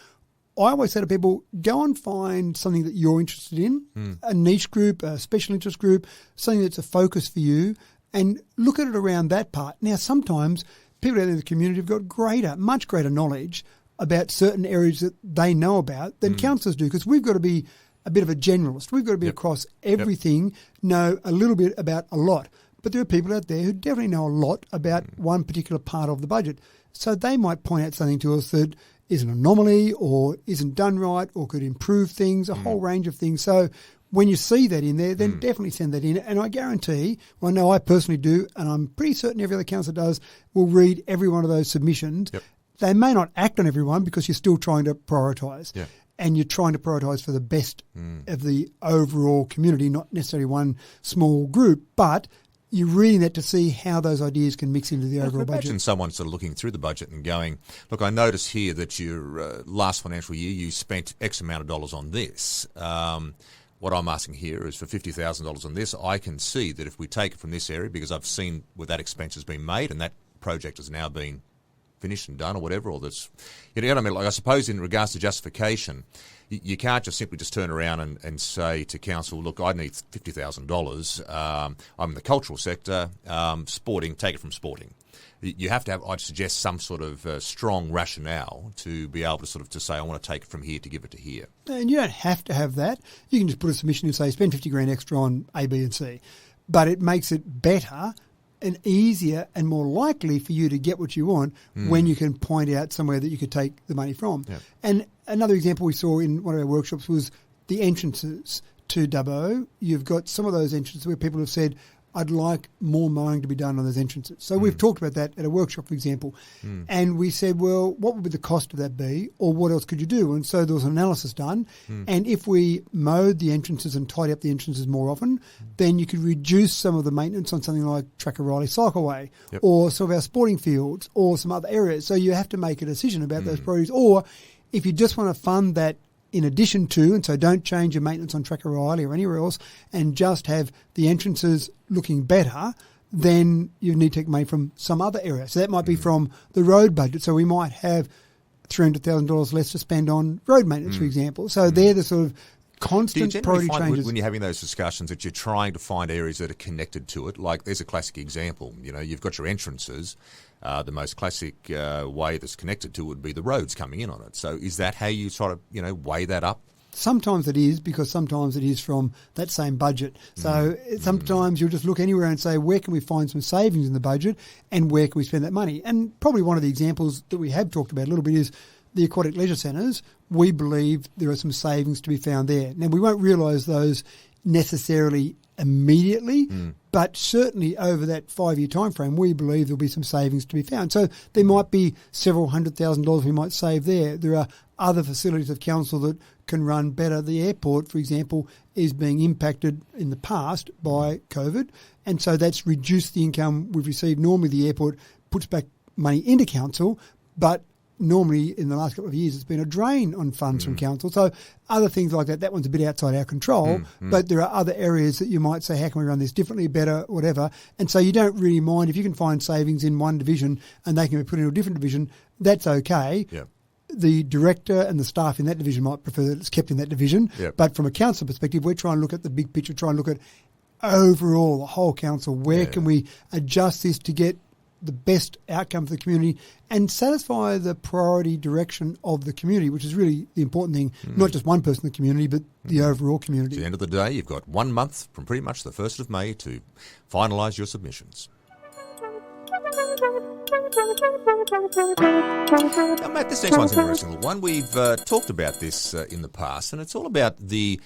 I always say to people, go and find something that you're interested in, a niche group, a special interest group, something that's a focus for you, and look at it around that part. Now, sometimes people out in the community have got much greater knowledge about certain areas that they know about than councillors do, because we've got to be a bit of a generalist. We've got to be across everything, know a little bit about a lot. But there are people out there who definitely know a lot about one particular part of the budget. So they might point out something to us that is an anomaly or isn't done right or could improve things, a whole range of things. So when you see that in there, then definitely send that in. And I guarantee, well, I know I personally do, and I'm pretty certain every other council does, will read every one of those submissions. Yep. They may not act on every one because you're still trying to prioritise. Yeah. And you're trying to prioritise for the best of the overall community, not necessarily one small group, but you're reading that to see how those ideas can mix into the overall budget. Imagine someone sort of looking through the budget and going, look, I notice here that your last financial year you spent X amount of dollars on this. What I'm asking here is for $50,000 on this. I can see that if we take it from this area, because I've seen where that expense has been made and that project has now been finished and done or whatever, or that's, you know what I mean? Like, I suppose in regards to justification, you can't just simply just turn around and say to council, look, I need $50,000. I'm in the cultural sector, sporting, take it from sporting. You have to have, I'd suggest, some sort of strong rationale to be able to sort of to say, I want to take it from here to give it to here. And you don't have to have that. You can just put a submission and say, spend 50 grand extra on A, B and C. But it makes it better and easier and more likely for you to get what you want when you can point out somewhere that you could take the money from. Yeah. And another example we saw in one of our workshops was the entrances to Dubbo. You've got some of those entrances where people have said, I'd like more mowing to be done on those entrances. So we've talked about that at a workshop, for example. And we said, well, what would the cost of that be, or what else could you do? And so there was an analysis done. And if we mowed the entrances and tidied up the entrances more often, then you could reduce some of the maintenance on something like Tracker-Riley Cycleway, or some of our sporting fields, or some other areas. So you have to make a decision about those priorities. Or if you just want to fund that in addition to, and so don't change your maintenance on Tracker-Riley or anywhere else, and just have the entrances looking better, then you need to take money from some other area. So that might be from the road budget. So we might have $300,000 less to spend on road maintenance, for example. So they're the sort of constant priority changes. When you're having those discussions that you're trying to find areas that are connected to it? Like, there's a classic example. You know, you've got your entrances. The most classic way that's connected to it would be the roads coming in on it. So is that how you sort of, you know, weigh that up? Sometimes it is, because sometimes it is from that same budget. So sometimes you'll just look anywhere and say, where can we find some savings in the budget and where can we spend that money? And probably one of the examples that we have talked about a little bit is the aquatic leisure centres. We believe there are some savings to be found there. Now, we won't realise those necessarily immediately, but certainly over that 5-year time frame, we believe there'll be some savings to be found. So there might be several $100,000 we might save there. There are other facilities of council that can run better. The airport, for example, is being impacted in the past by COVID, and so that's reduced the income we've received. Normally the airport puts back money into council, but normally in the last couple of years it's been a drain on funds from council. So other things like that, that one's a bit outside our control, but there are other areas that you might say, how can we run this differently, better, whatever. And so you don't really mind if you can find savings in one division and they can be put into a different division, that's okay. Yep. The director and the staff in that division might prefer that it's kept in that division. Yep. But from a council perspective, we're trying to look at the big picture, try and look at overall the whole council. Where can we adjust this to get the best outcome for the community and satisfy the priority direction of the community, which is really the important thing, not just one person in the community, but the overall community. At the end of the day, you've got 1 month from pretty much the 1st of May to finalise your submissions. Now, Matt, this next one's an interesting little one. We've talked about this in the past, and it's all about the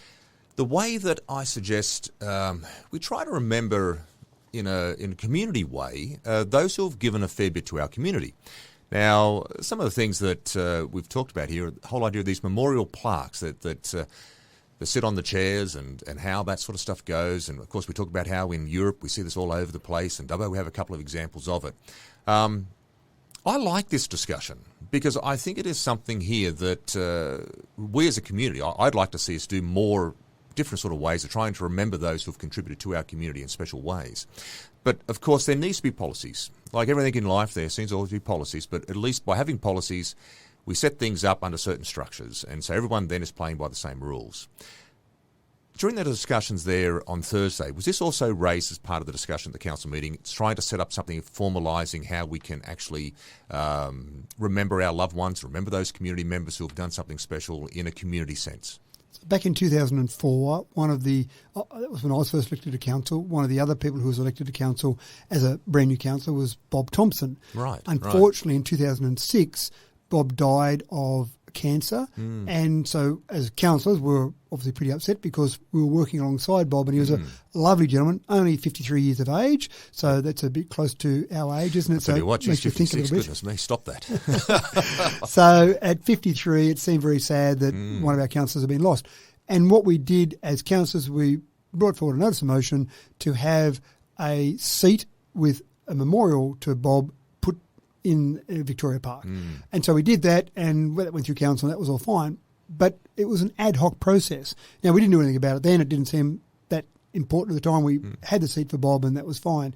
way that I suggest we try to remember in a community way those who have given a fair bit to our community. Now, some of the things that we've talked about here, the whole idea of these memorial plaques that sit on the chairs and how that sort of stuff goes. And, of course, we talk about how in Europe we see this all over the place, and Dubbo we have a couple of examples of it. I like this discussion because I think it is something here that we as a community, I'd like to see us do more different sort of ways of trying to remember those who have contributed to our community in special ways. But, of course, there needs to be policies. Like everything in life, there seems to always be policies, but at least by having policies, we set things up under certain structures, and so everyone then is playing by the same rules. During the discussions there on Thursday, was this also raised as part of the discussion at the council meeting? It's trying to set up something formalising how we can actually remember our loved ones, remember those community members who have done something special in a community sense. Back in 2004, that was when I was first elected to council, one of the other people who was elected to council as a brand new councillor was Bob Thompson. Right. Unfortunately, in 2006, Bob died of cancer. And so as councillors, we were obviously pretty upset because we were working alongside Bob, and he was a lovely gentleman, only 53 years of age. So that's a bit close to our age, isn't it? Tell you what, makes you think a little bit. Goodness me, stop that. So at 53, it seemed very sad that one of our councillors had been lost. And what we did as councillors, we brought forward a notice of motion to have a seat with a memorial to Bob put in Victoria Park. And so we did that, and that went through council, and that was all fine. But it was an ad hoc process. Now, we didn't do anything about it then. It didn't seem that important at the time. We had the seat for Bob, and that was fine.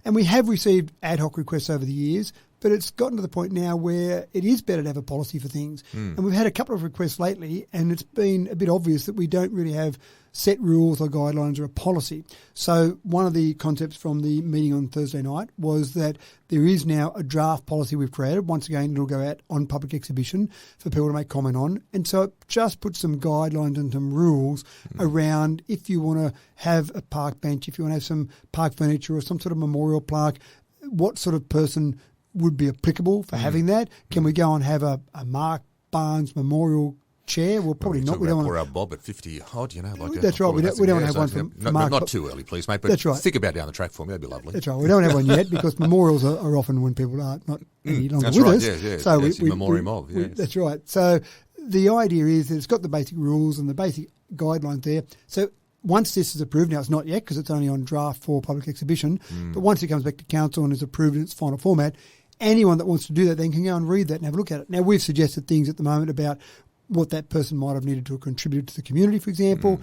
And we have received ad hoc requests over the years, but it's gotten to the point now where it is better to have a policy for things. And we've had a couple of requests lately, and it's been a bit obvious that we don't really have set rules or guidelines or a policy. So one of the concepts from the meeting on Thursday night was that there is now a draft policy we've created. Once again, it'll go out on public exhibition for people to make comment on. And so it just puts some guidelines and some rules around if you want to have a park bench, if you want to have some park furniture or some sort of memorial plaque, what sort of person would be applicable for having that. Can we go and have a Mark Barnes memorial chair? Well, probably not. We don't want poor old Bob at 50 odd, like that's right. We don't want to have one for Mark. Not too early, please, mate. But that's right. Think about down the track for me. That'd be lovely. That's right. We don't have one yet because memorials are often when people are not any longer that's with right. us. Yeah. So we memoriam of. Yes. That's right. So the idea is that it's got the basic rules and the basic guidelines there. So once this is approved, now it's not yet because it's only on draft for public exhibition, but once it comes back to council and is approved in its final format, anyone that wants to do that then can go and read that and have a look at it. Now, we've suggested things at the moment about what that person might have needed to contribute to the community, for example.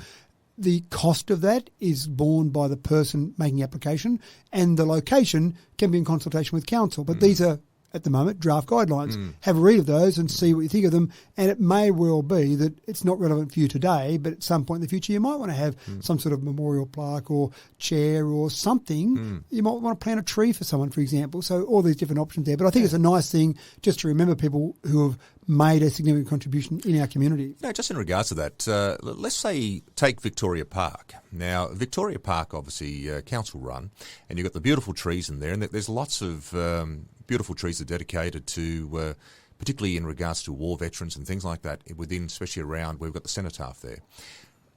The cost of that is borne by the person making the application, and the location can be in consultation with council. But these are, at the moment, draft guidelines. Have a read of those and see what you think of them. And it may well be that it's not relevant for you today, but at some point in the future you might want to have some sort of memorial plaque or chair or something. You might want to plant a tree for someone, for example. So all these different options there. But I think it's a nice thing just to remember people who have made a significant contribution in our community. No, just in regards to that, let's say take Victoria Park. Now, Victoria Park, obviously, council run, and you've got the beautiful trees in there, and there's lots of beautiful trees that are dedicated to, particularly in regards to war veterans and things like that, within, especially around where we've got the cenotaph there.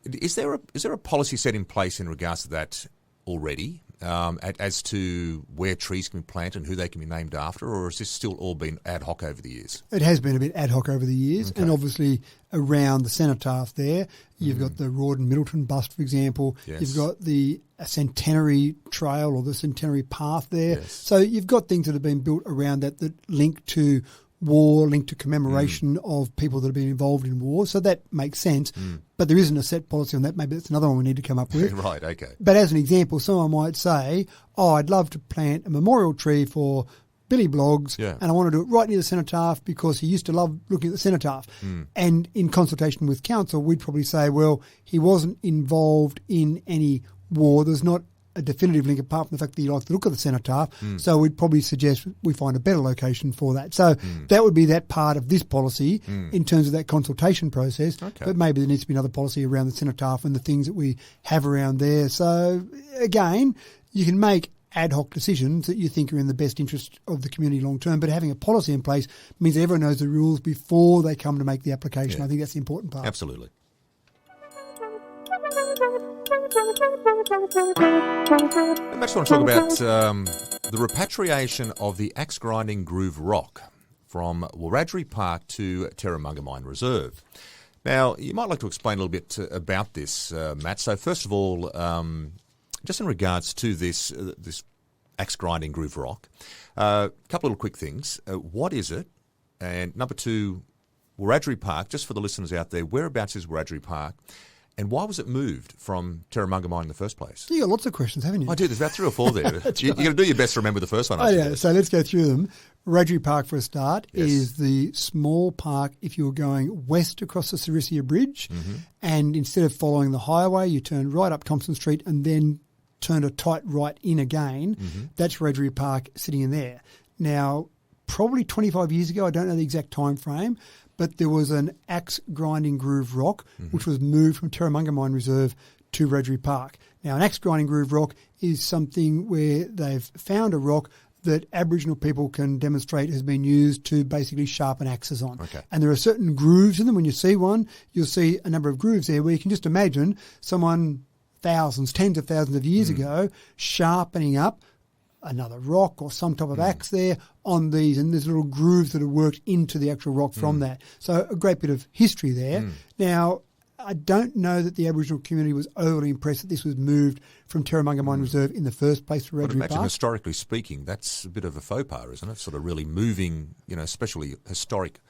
Is there a policy set in place in regards to that already, as to where trees can be planted and who they can be named after, or has this still all been ad hoc over the years? It has been a bit ad hoc over the years, and obviously around the cenotaph there, you've got the Rawdon Middleton bust, for example. Yes. You've got the Centenary Trail or the Centenary Path there. Yes. So you've got things that have been built around that link to war, linked to commemoration of people that have been involved in war. So that makes sense. But there isn't a set policy on that. Maybe that's another one we need to come up with. Right, okay. But as an example, someone might say, I'd love to plant a memorial tree for Billy Bloggs, and I want to do it right near the cenotaph because he used to love looking at the cenotaph. And in consultation with council, we'd probably say, well, he wasn't involved in any war. There's not a definitive link apart from the fact that he liked the look of the cenotaph. So we'd probably suggest we find a better location for that. So that would be that part of this policy in terms of that consultation process. Okay. But maybe there needs to be another policy around the cenotaph and the things that we have around there. So again, you can make ad hoc decisions that you think are in the best interest of the community long term, but having a policy in place means everyone knows the rules before they come to make the application. I think that's the important part. Absolutely. I just want to talk about the repatriation of the axe-grinding groove rock from Wiradjuri Park to Terramungamine Reserve. Now, you might like to explain a little bit about this, Matt. So first of all, just in regards to this axe-grinding groove rock, a couple of quick things. What is it? And number two, Wiradjuri Park, just for the listeners out there, whereabouts is Wiradjuri Park? And why was it moved from Terramungamine in the first place? You got lots of questions, haven't you? I do. There's about 3 or 4 there. You've got to do your best to remember the first one. So let's go through them. Wiradjuri Park, for a start, is the small park if you're going west across the Sarisia Bridge, and instead of following the highway, you turn right up Thompson Street and then turn a tight right in again. That's Wiradjuri Park sitting in there. Now, probably 25 years ago, I don't know the exact time frame, but there was an axe-grinding groove rock which was moved from Terramungamine Reserve to Wiradjuri Park. Now, an axe-grinding groove rock is something where they've found a rock that Aboriginal people can demonstrate has been used to basically sharpen axes on. Okay. And there are certain grooves in them. When you see one, you'll see a number of grooves there where you can just imagine someone tens of thousands of years ago sharpening up another rock or some type of axe there on these, and there's little grooves that are worked into the actual rock from that. So a great bit of history there. Now, I don't know that the Aboriginal community was overly impressed that this was moved from Terramungamine Reserve in the first place to I'd Wiradjuri imagine, Park. historically speaking, that's a bit of a faux pas, isn't it? Sort of really moving, especially historic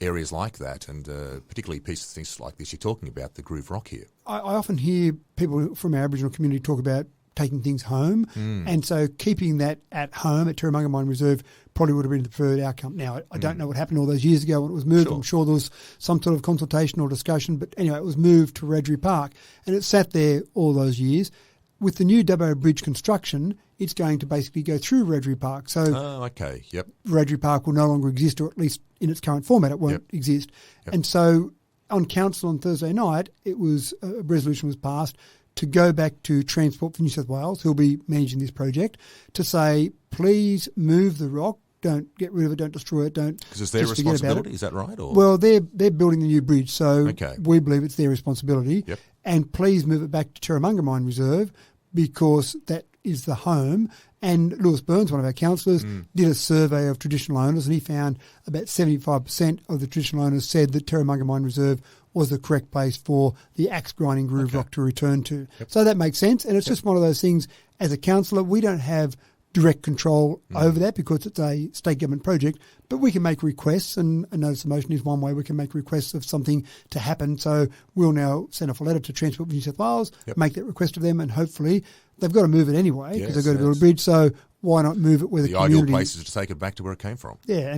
areas like that, and particularly pieces of things like this you're talking about, the groove rock here. I often hear people from our Aboriginal community talk about taking things home, and so keeping that at home at Terramungamine Reserve probably would have been the preferred outcome. Now, I don't know what happened all those years ago when it was moved. Sure. I'm sure there was some sort of consultation or discussion, but anyway, it was moved to Wiradjuri Park, and it sat there all those years. With the new Dubbo Bridge construction, it's going to basically go through Wiradjuri Park. So okay, yep. Wiradjuri Park will no longer exist, or at least in its current format, it won't exist. Yep. And so on council on Thursday night, it was a resolution was passed to go back to Transport for New South Wales, who'll be managing this project, to say, please move the rock, don't get rid of it, don't destroy it, don't Because it's their just forget about responsibility, it. is that right? Or? Well, they're building the new bridge, so Okay. we believe it's their responsibility. Yep. And please move it back to Terramungamine Reserve because that is the home. And Lewis Burns, one of our councillors, did a survey of traditional owners, and he found about 75% of the traditional owners said that Terramungamine Reserve was the correct place for the axe grinding groove rock to return to. Yep. So that makes sense, and it's just one of those things. As a councillor, we don't have direct control over that because it's a state government project, but we can make requests, and a notice of motion is one way we can make requests of something to happen. So we'll now send off a letter to Transport for New South Wales, make that request of them, and hopefully they've got to move it anyway because they've got to build a bridge. So why not move it where the community... ideal place is to take it back to where it came from. Yeah,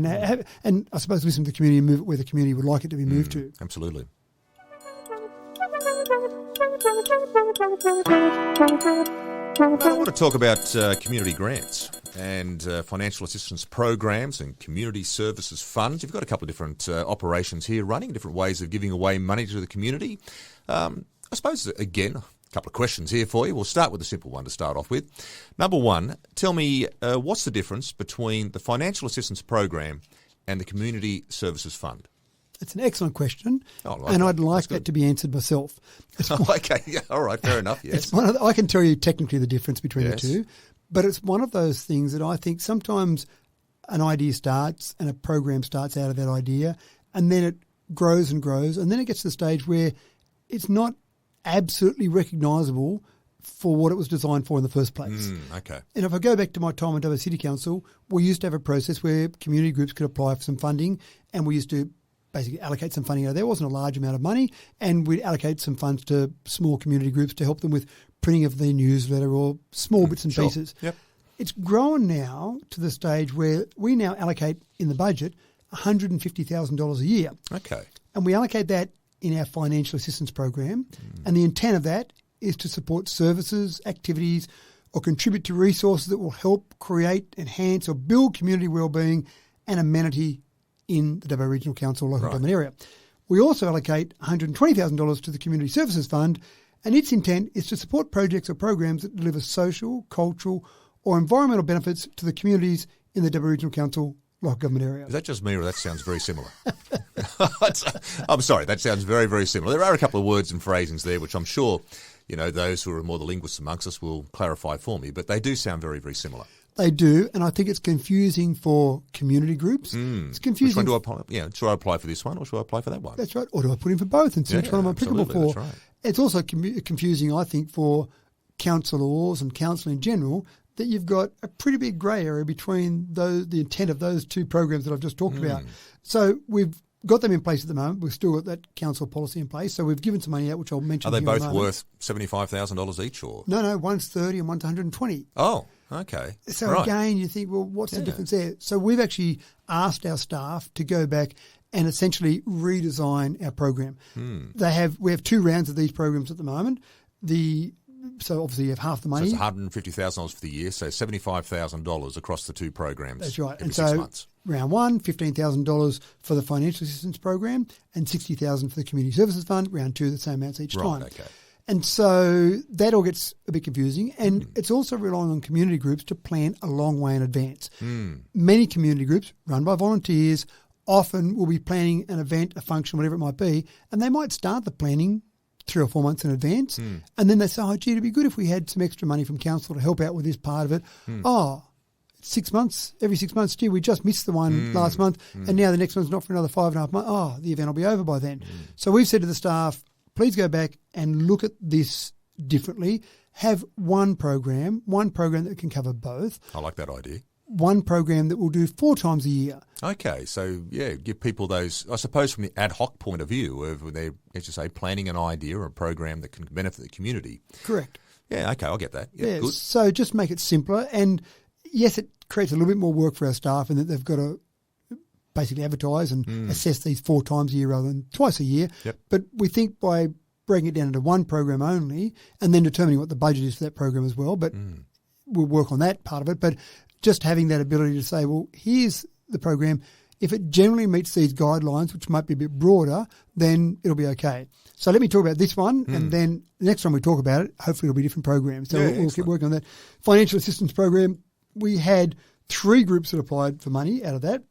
and I suppose listen to the community and move it where the community would like it to be moved to. Absolutely. I want to talk about community grants and financial assistance programs and community services funds. You've got a couple of different operations here running, different ways of giving away money to the community. I suppose, again, a couple of questions here for you. We'll start with a simple one to start off with. Number one, tell me what's the difference between the financial assistance program and the community services fund? It's an excellent question, like and that. I'd like that to be answered myself. Okay, yeah, all right, fair enough, yes. It's one of I can tell you technically the difference between Yes. the two, but it's one of those things that I think sometimes an idea starts and a program starts out of that idea, and then it grows and grows, and then it gets to the stage where it's not absolutely recognisable for what it was designed for in the first place. Okay. And if I go back to my time on Dubbo City Council, we used to have a process where community groups could apply for some funding, and we used to basically allocate some funding out of there. It wasn't a large amount of money, and we'd allocate some funds to small community groups to help them with printing of their newsletter or small bits and pieces. Yep. It's grown now to the stage where we now allocate in the budget $150,000 a year. Okay. And we allocate that in our financial assistance program. And the intent of that is to support services, activities, or contribute to resources that will help create, enhance, or build community wellbeing and amenity in the Dubbo Regional Council local government area. We also allocate $120,000 to the Community Services Fund, and its intent is to support projects or programs that deliver social, cultural, or environmental benefits to the communities in the Dubbo Regional Council local government area. Is that just me, or that sounds very similar? I'm sorry, that sounds very, very similar. There are a couple of words and phrasings there which I'm sure, those who are more the linguists amongst us will clarify for me, but they do sound very, very similar. They do, and I think it's confusing for community groups. It's confusing. Which one do I apply? Yeah, should I apply for this one or should I apply for that one? That's right. Or do I put in for both and see which one I'm applicable for? That's right. It's also confusing, I think, for councillors and council in general that you've got a pretty big grey area between the intent of those two programs that I've just talked about. So we've got them in place at the moment. We've still got that council policy in place. So we've given some money out, which I'll mention. Are they here in a both moment. worth $75,000 each, or? No, one's 30 and one's 120. Oh, okay. So right. again, you think, well, what's the difference there? So we've actually asked our staff to go back and essentially redesign our program. We have 2 rounds of these programs at the moment. So obviously you have half the money. So it's $150,000 for the year, so $75,000 across the 2 programs. That's right. Every And 6 so months. round one, $15,000 for the financial assistance program and $60,000 for the community services fund. Round 2, the same amounts each time. Okay. And so that all gets a bit confusing. And it's also relying on community groups to plan a long way in advance. Many community groups run by volunteers often will be planning an event, a function, whatever it might be, and they might start the planning 3 or 4 months in advance. And then they say, gee, it'd be good if we had some extra money from council to help out with this part of it. 6 months, every 6 months, gee, we just missed the one last month, and now the next one's not for another 5.5 months. The event will be over by then. So we've said to the staff, please go back and look at this differently. Have one program that can cover both. I like that idea. One program that we'll do 4 times a year. Okay, so give people those, I suppose from the ad hoc point of view, of they're, as you say, planning an idea or a program that can benefit the community. Correct. Yeah, okay, I'll get that. Yeah, good. So just make it simpler. And yes, it creates a little bit more work for our staff in that they've got to basically advertise and assess these 4 times a year rather than twice a year. Yep. But we think by breaking it down into one program only and then determining what the budget is for that program as well, but we'll work on that part of it. But just having that ability to say, well, here's the program. If it generally meets these guidelines, which might be a bit broader, then it'll be okay. So let me talk about this one, and then the next time we talk about it, hopefully it'll be different programs. So we'll keep working on that. Financial assistance program, we had 3 groups that applied for money out of that.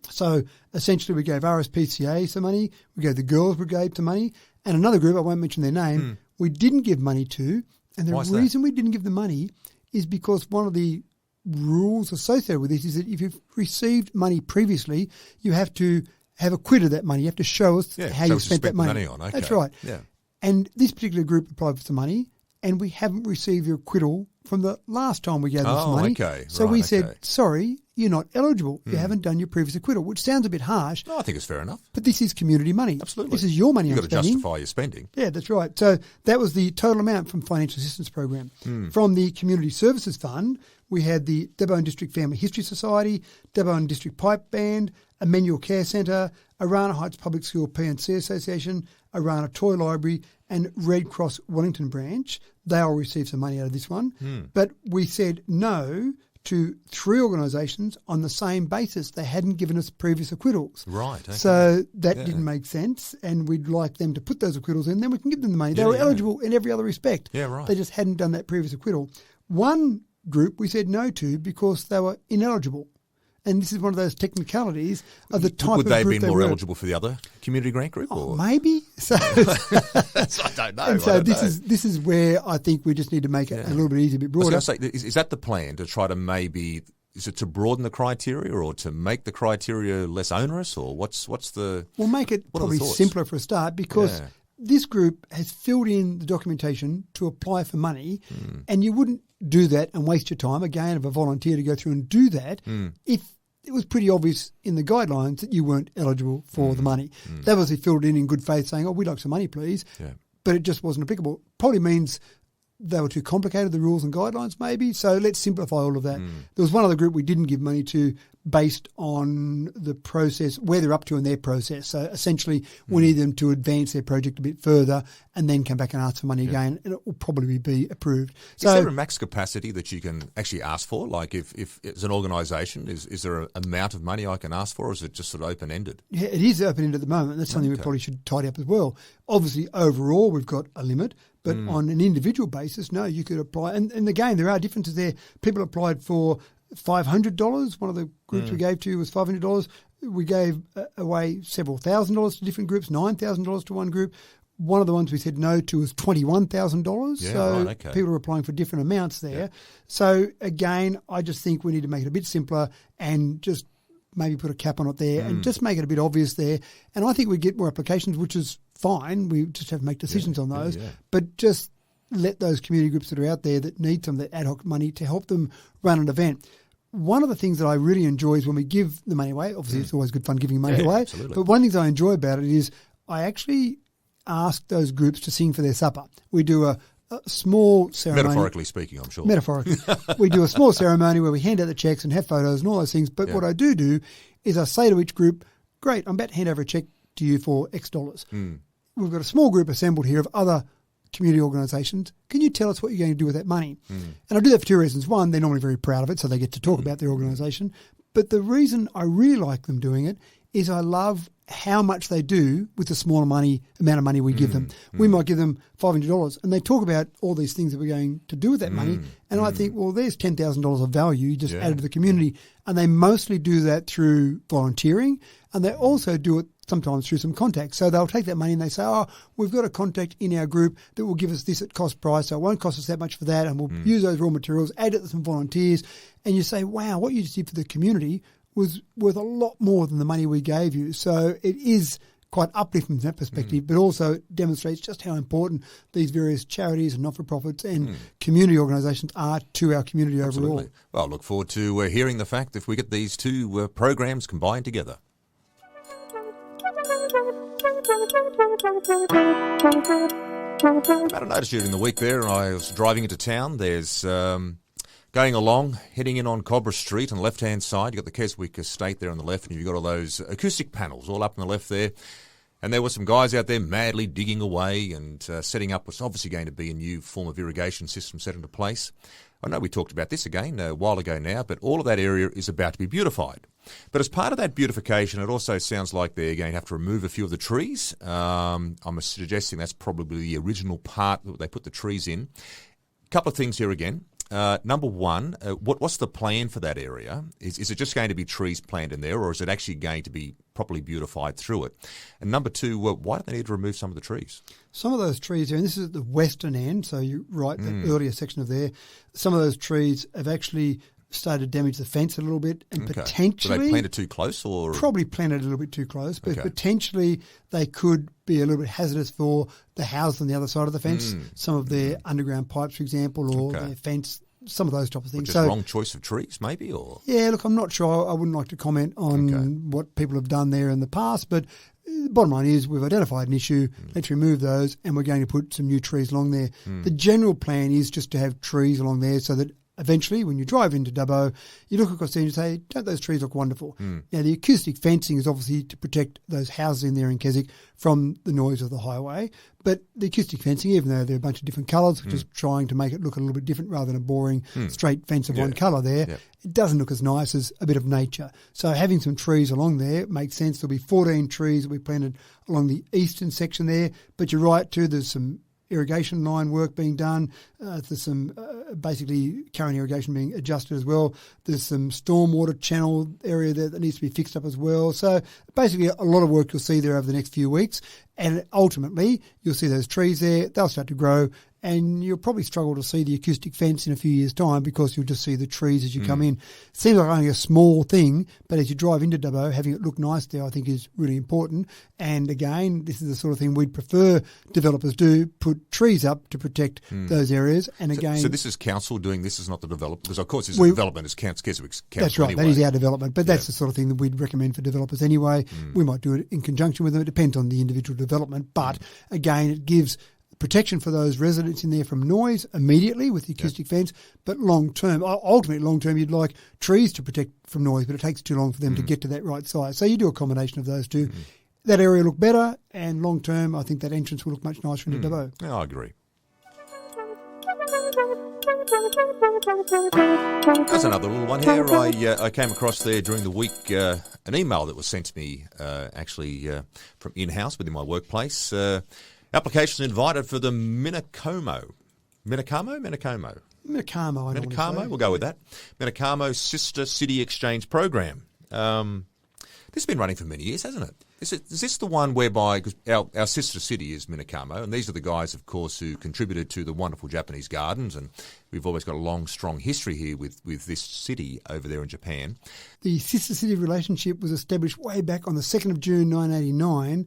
So essentially we gave RSPCA some money, we gave the Girls Brigade some money, and another group, I won't mention their name, we didn't give money to. And the reason we didn't give them money is because one of the rules associated with this is that if you've received money previously, you have to have a quid of that money. You have to show us how you spent that money. On. Okay. That's right. Yeah. And this particular group applied for some money, and we haven't received the acquittal from the last time we gave them some money. Okay. So we said, sorry, you're not eligible. You haven't done your previous acquittal, which sounds a bit harsh. No, I think it's fair enough. But this is community money. Absolutely. This is your money. You've I'm got to spending. justify your spending. Yeah, that's right. So that was the total amount from Financial Assistance Program. From the Community Services Fund, we had the Dubbo and District Family History Society, Dubbo and District Pipe Band, Emmanuel Care Centre, Arana Heights Public School P&C Association, Arana Toy Library, and Red Cross Wellington Branch. They all received some money out of this one. But we said no to 3 organisations on the same basis. They hadn't given us previous acquittals. Right. Okay. So that didn't make sense, and we'd like them to put those acquittals in, then we can give them the money. They were eligible in every other respect. Yeah, right. They just hadn't done that previous acquittal. One group we said no to because they were ineligible. And this is one of those technicalities of the type Would of they group have been more eligible for the other community grant group? Or? Maybe. So, I don't know. and so this is where I think we just need to make it a little bit easier, a bit broader. I was going to say, is that the plan, to try to maybe, is it to broaden the criteria or to make the criteria less onerous, or what's the... We'll make it probably simpler for a start, because this group has filled in the documentation to apply for money, and you wouldn't do that and waste your time, again, of a volunteer to go through and do that if it was pretty obvious in the guidelines that you weren't eligible for the money. They obviously filled it in good faith saying, we'd like some money, please, but it just wasn't applicable. Probably means they were too complicated, the rules and guidelines maybe, so let's simplify all of that. There was one other group we didn't give money to based on the process, where they're up to in their process. So essentially we need them to advance their project a bit further and then come back and ask for money again, and it will probably be approved. So, is there a max capacity that you can actually ask for? Like if it's an organisation, is there an amount of money I can ask for, or is it just sort of open-ended? Yeah, it is open-ended at the moment. That's something we probably should tidy up as well. Obviously, overall, we've got a limit, but on an individual basis, no, you could apply. And again, there are differences there. People applied for $500. One of the groups we gave to was $500. We gave away several $1,000s to different groups, $9,000 to one group. One of the ones we said no to was $21,000. Yeah, so right, okay. People are applying for different amounts there. Yeah. So again, I just think we need to make it a bit simpler and just maybe put a cap on it there and just make it a bit obvious there. And I think we get more applications, which is fine. We just have to make decisions on those. But just let those community groups that are out there that need some of that ad hoc money to help them run an event. One of the things that I really enjoy is when we give the money away. Obviously, it's always good fun giving money away. Absolutely. But one of the things I enjoy about it is I actually ask those groups to sing for their supper. We do a small ceremony. Metaphorically speaking, I'm sure. Metaphorically. We do a small ceremony where we hand out the checks and have photos and all those things. But what I do is I say to each group, great, I'm about to hand over a check to you for X dollars. We've got a small group assembled here of other community organisations. Can you tell us what you're going to do with that money? And I do that for 2 reasons. One, they're normally very proud of it, so they get to talk about their organisation. But the reason I really like them doing it is I love how much they do with the smaller amount of money we give them. We might give them $500, and they talk about all these things that we're going to do with that money. And I think, well, there's $10,000 of value you just added to the community. And they mostly do that through volunteering, and they also do it sometimes through some contacts. So they'll take that money and they say, oh, we've got a contact in our group that will give us this at cost price, so it won't cost us that much for that, and we'll use those raw materials, add it to some volunteers. And you say, wow, what you just did for the community was worth a lot more than the money we gave you. So it is quite uplifting from that perspective, but also demonstrates just how important these various charities and not-for-profits and community organisations are to our community overall. Well, I look forward to hearing the fact if we get these two programs combined together. About a notice during the week there, I was driving into town. There's going along, heading in on Cobra Street on the left-hand side. You've got the Keswick estate there on the left, and you've got all those acoustic panels all up on the left there. And there were some guys out there madly digging away and setting up what's obviously going to be a new form of irrigation system set into place. I know we talked about this again a while ago now, but all of that area is about to be beautified. But as part of that beautification, it also sounds like they're going to have to remove a few of the trees. I'm suggesting that's probably the original part that they put the trees in. A couple of things here again. Number one, what's the plan for that area? Is it just going to be trees planted in there, or is it actually going to be properly beautified through it? And number two, why do they need to remove some of the trees? Some of those trees, and this is at the western end, so you're right, that earlier section of there, some of those trees have actually started to damage the fence a little bit, and potentially... Were they planted too close? Or probably planted a little bit too close, but potentially they could be a little bit hazardous for the houses on the other side of the fence, some of their underground pipes, for example, or their fence, some of those types of things. Which is wrong choice of trees, maybe? Or yeah, look, I'm not sure. I wouldn't like to comment on what people have done there in the past, but the bottom line is we've identified an issue, let's remove those, and we're going to put some new trees along there. The general plan is just to have trees along there so that eventually, when you drive into Dubbo, you look across there and you say, don't those trees look wonderful? Now, the acoustic fencing is obviously to protect those houses in there in Keswick from the noise of the highway. But the acoustic fencing, even though they're a bunch of different colours, just trying to make it look a little bit different rather than a boring straight fence of one colour there, it doesn't look as nice as a bit of nature. So having some trees along there makes sense. There'll be 14 trees that we planted along the eastern section there. But you're right too, there's some irrigation line work being done. There's some basically current irrigation being adjusted as well. There's some stormwater channel area there that needs to be fixed up as well. So basically a lot of work you'll see there over the next few weeks. And ultimately you'll see those trees there. They'll start to grow. And you'll probably struggle to see the acoustic fence in a few years' time because you'll just see the trees as you come in. Seems like only a small thing, but as you drive into Dubbo, having it look nice there I think is really important. And again, this is the sort of thing we'd prefer developers do, put trees up to protect those areas. And again... So this is council doing this, is not the developer? Because of course this is development, it's Keswick's council. That's right, anyway. That is our development, but that's the sort of thing that we'd recommend for developers anyway. We might do it in conjunction with them, it depends on the individual development, but again, it gives protection for those residents in there from noise immediately with the acoustic fence, but ultimately long term, you'd like trees to protect from noise, but it takes too long for them to get to that right size. So you do a combination of those two. That area will look better, and long term, I think that entrance will look much nicer into Dubbo. Yeah, I agree. That's another little one here. I came across there during the week an email that was sent to me from in-house within my workplace. Applications invited for the Minokamo, we'll go with that. Minokamo Sister City Exchange Program. This has been running for many years, hasn't it? Is this the one whereby, because our sister city is Minokamo, and these are the guys, of course, who contributed to the wonderful Japanese gardens, and we've always got a long, strong history here with this city over there in Japan. The sister city relationship was established way back on the 2nd of June 1989,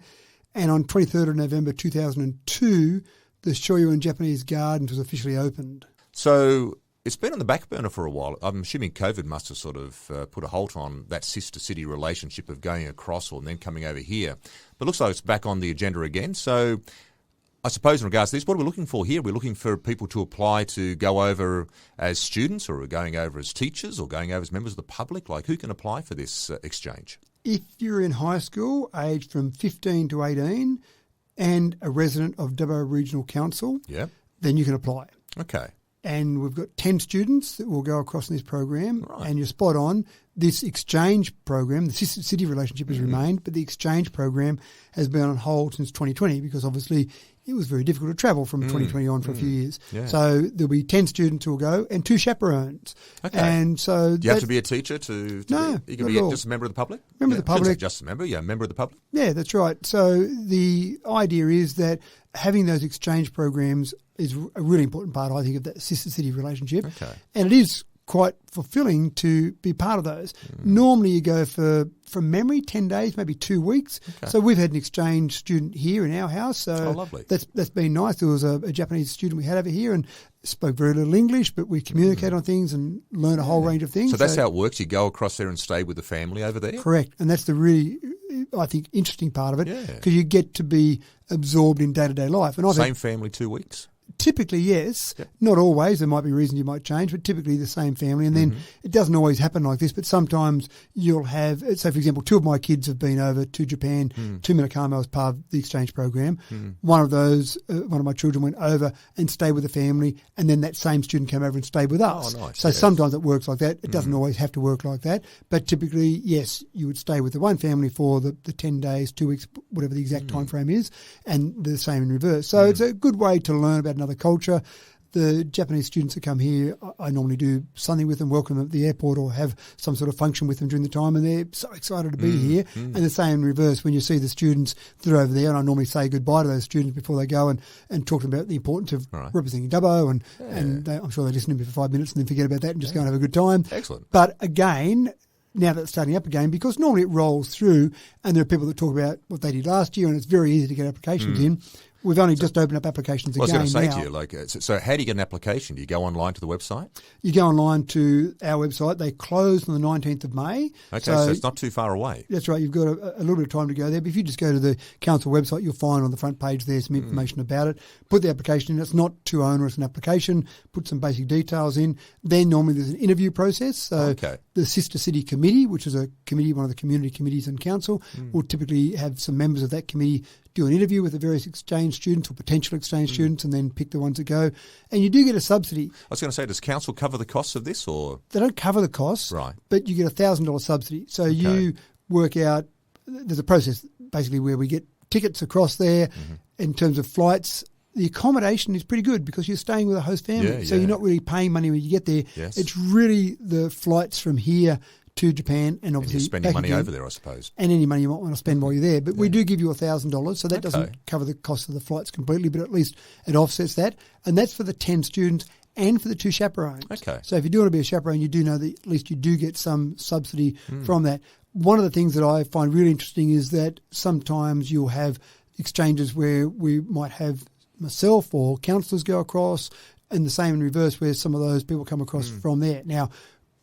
and on 23rd of November 2002, the Shoryuan Japanese Gardens was officially opened. So it's been on the back burner for a while. I'm assuming COVID must have sort of put a halt on that sister city relationship of going across and then coming over here. But it looks like it's back on the agenda again. So I suppose in regards to this, what are we looking for here? We're looking for people to apply to go over as students, or going over as teachers, or going over as members of the public. Like, who can apply for this exchange? If you're in high school, aged from 15 to 18, and a resident of Dubbo Regional Council, then you can apply. Okay. and we've got 10 students that will go across in this program. Right. And you're spot on. This exchange program, the sister-city relationship has remained, but the exchange program has been on hold since 2020 because obviously it was very difficult to travel from 2020 on for a few years. Yeah. So there'll be 10 students who will go and 2 chaperones. Okay. And so Do you have to be a teacher to No, be? You can not be at all. just a member of the public? Member of the public. Just a member, member of the public. Yeah, that's right. So the idea is that having those exchange programs is a really important part, I think, of that sister-city relationship. Okay. And it is quite fulfilling to be part of those. Normally you go for, from memory, 10 days, maybe 2 weeks. Okay. So we've had an exchange student here in our house. So lovely. that's been nice. There was a Japanese student we had over here and spoke very little English, but we communicate on things and learn a whole range of things. So that's how it works. You go across there and stay with the family over there? Correct. And that's the really, I think, interesting part of it Yeah. because you get to be absorbed in day-to-day life. And I've Same had, family 2 weeks? typically, yes. Yep. Not always. There might be reasons you might change, but typically the same family. And then it doesn't always happen like this, but sometimes you'll have, so for example, 2 of my kids have been over to Japan, to Minokamo as part of the exchange program. One of those, one of my children went over and stayed with the family, and then that same student came over and stayed with us. Oh, nice. So Yes. sometimes it works like that. It doesn't always have to work like that. But typically, yes, you would stay with the one family for the 10 days, 2 weeks, whatever the exact time frame is, and the same in reverse. So it's a good way to learn about another culture. The Japanese students that come here, I normally do something with them, welcome them at the airport or have some sort of function with them during the time, and they're so excited to be here. And the same in reverse when you see the students that are over there, and I normally say goodbye to those students before they go and talk to them about the importance of representing Dubbo, and I'm sure they listen to me for 5 minutes and then forget about that and just go and have a good time. Excellent. But again, now that it's starting up again, because normally it rolls through and there are people that talk about what they did last year and it's very easy to get applications in. We've only just opened up applications Well, again I was going to now. say to you, like, so how do you get an application? Do you go online to the website? You go online to our website. They close on the 19th of May. Okay, so it's not too far away. That's right. You've got a little bit of time to go there. But if you just go to the council website, you'll find on the front page there some information about it. Put the application in. It's not too onerous an application. Put some basic details in. Then normally there's an interview process. So the Sister City Committee, which is a committee, one of the community committees in council, will typically have some members of that committee do an interview with the various exchange students or potential exchange students and then pick the ones that go. And you do get a subsidy. I was going to say, does council cover the costs of this, or They don't cover the costs, Right. but you get a $1,000 subsidy. So you work out, there's a process basically where we get tickets across there in terms of flights. The accommodation is pretty good because you're staying with a host family. So you're not really paying money when you get there. Yes. It's really the flights from here to Japan and obviously you're spending back money again, over there, I suppose? and any money you might want to spend while you're there. But we do give you $1,000, so that doesn't Okay. cover the cost of the flights completely, but at least it offsets that. And that's for the 10 students and for the 2 chaperones. Okay. So if you do want to be a chaperone, you do know that at least you do get some subsidy from that. One of the things that I find really interesting is that sometimes you'll have exchanges where we might have myself or counsellors go across, and the same in reverse where some of those people come across from there. Now,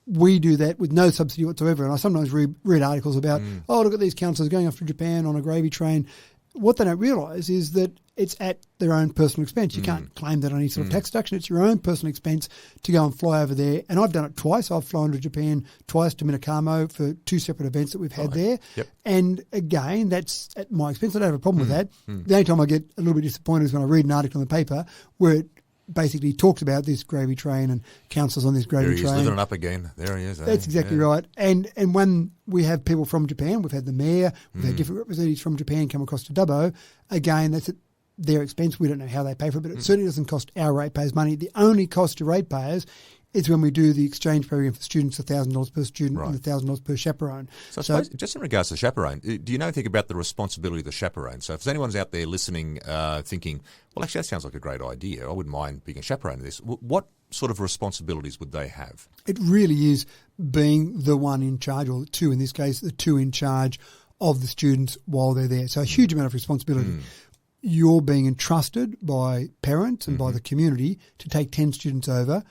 we do that with no subsidy whatsoever. And I sometimes read articles about, oh, look at these counsellors going off to Japan on a gravy train. What they don't realise is that it's at their own personal expense. You can't claim that on any sort of tax deduction. It's your own personal expense to go and fly over there. And I've done it twice. I've flown to Japan twice to Minokamo for 2 separate events that we've had there. Yep. And again, that's at my expense. I don't have a problem with that. The only time I get a little bit disappointed is when I read an article in the paper where it basically talks about this gravy train and counsellors on this There gravy he is, train. living it up again. There he is. That's exactly right. And when we have people from Japan, we've had the mayor, we've had different representatives from Japan come across to Dubbo. Again, that's at their expense. We don't know how they pay for it, but it certainly doesn't cost our ratepayers money. The only cost to ratepayers is when we do the exchange program for students, $1,000 per student and $1,000 per chaperone. So I suppose, just in regards to chaperone, do you know anything about the responsibility of the chaperone? So if anyone's out there listening thinking, well, actually, that sounds like a great idea. I wouldn't mind being a chaperone of this. What sort of responsibilities would they have? It really is being the one in charge, or the 2 in this case, the 2 in charge of the students while they're there. So a huge amount of responsibility. You're being entrusted by parents and by the community to take 10 students over,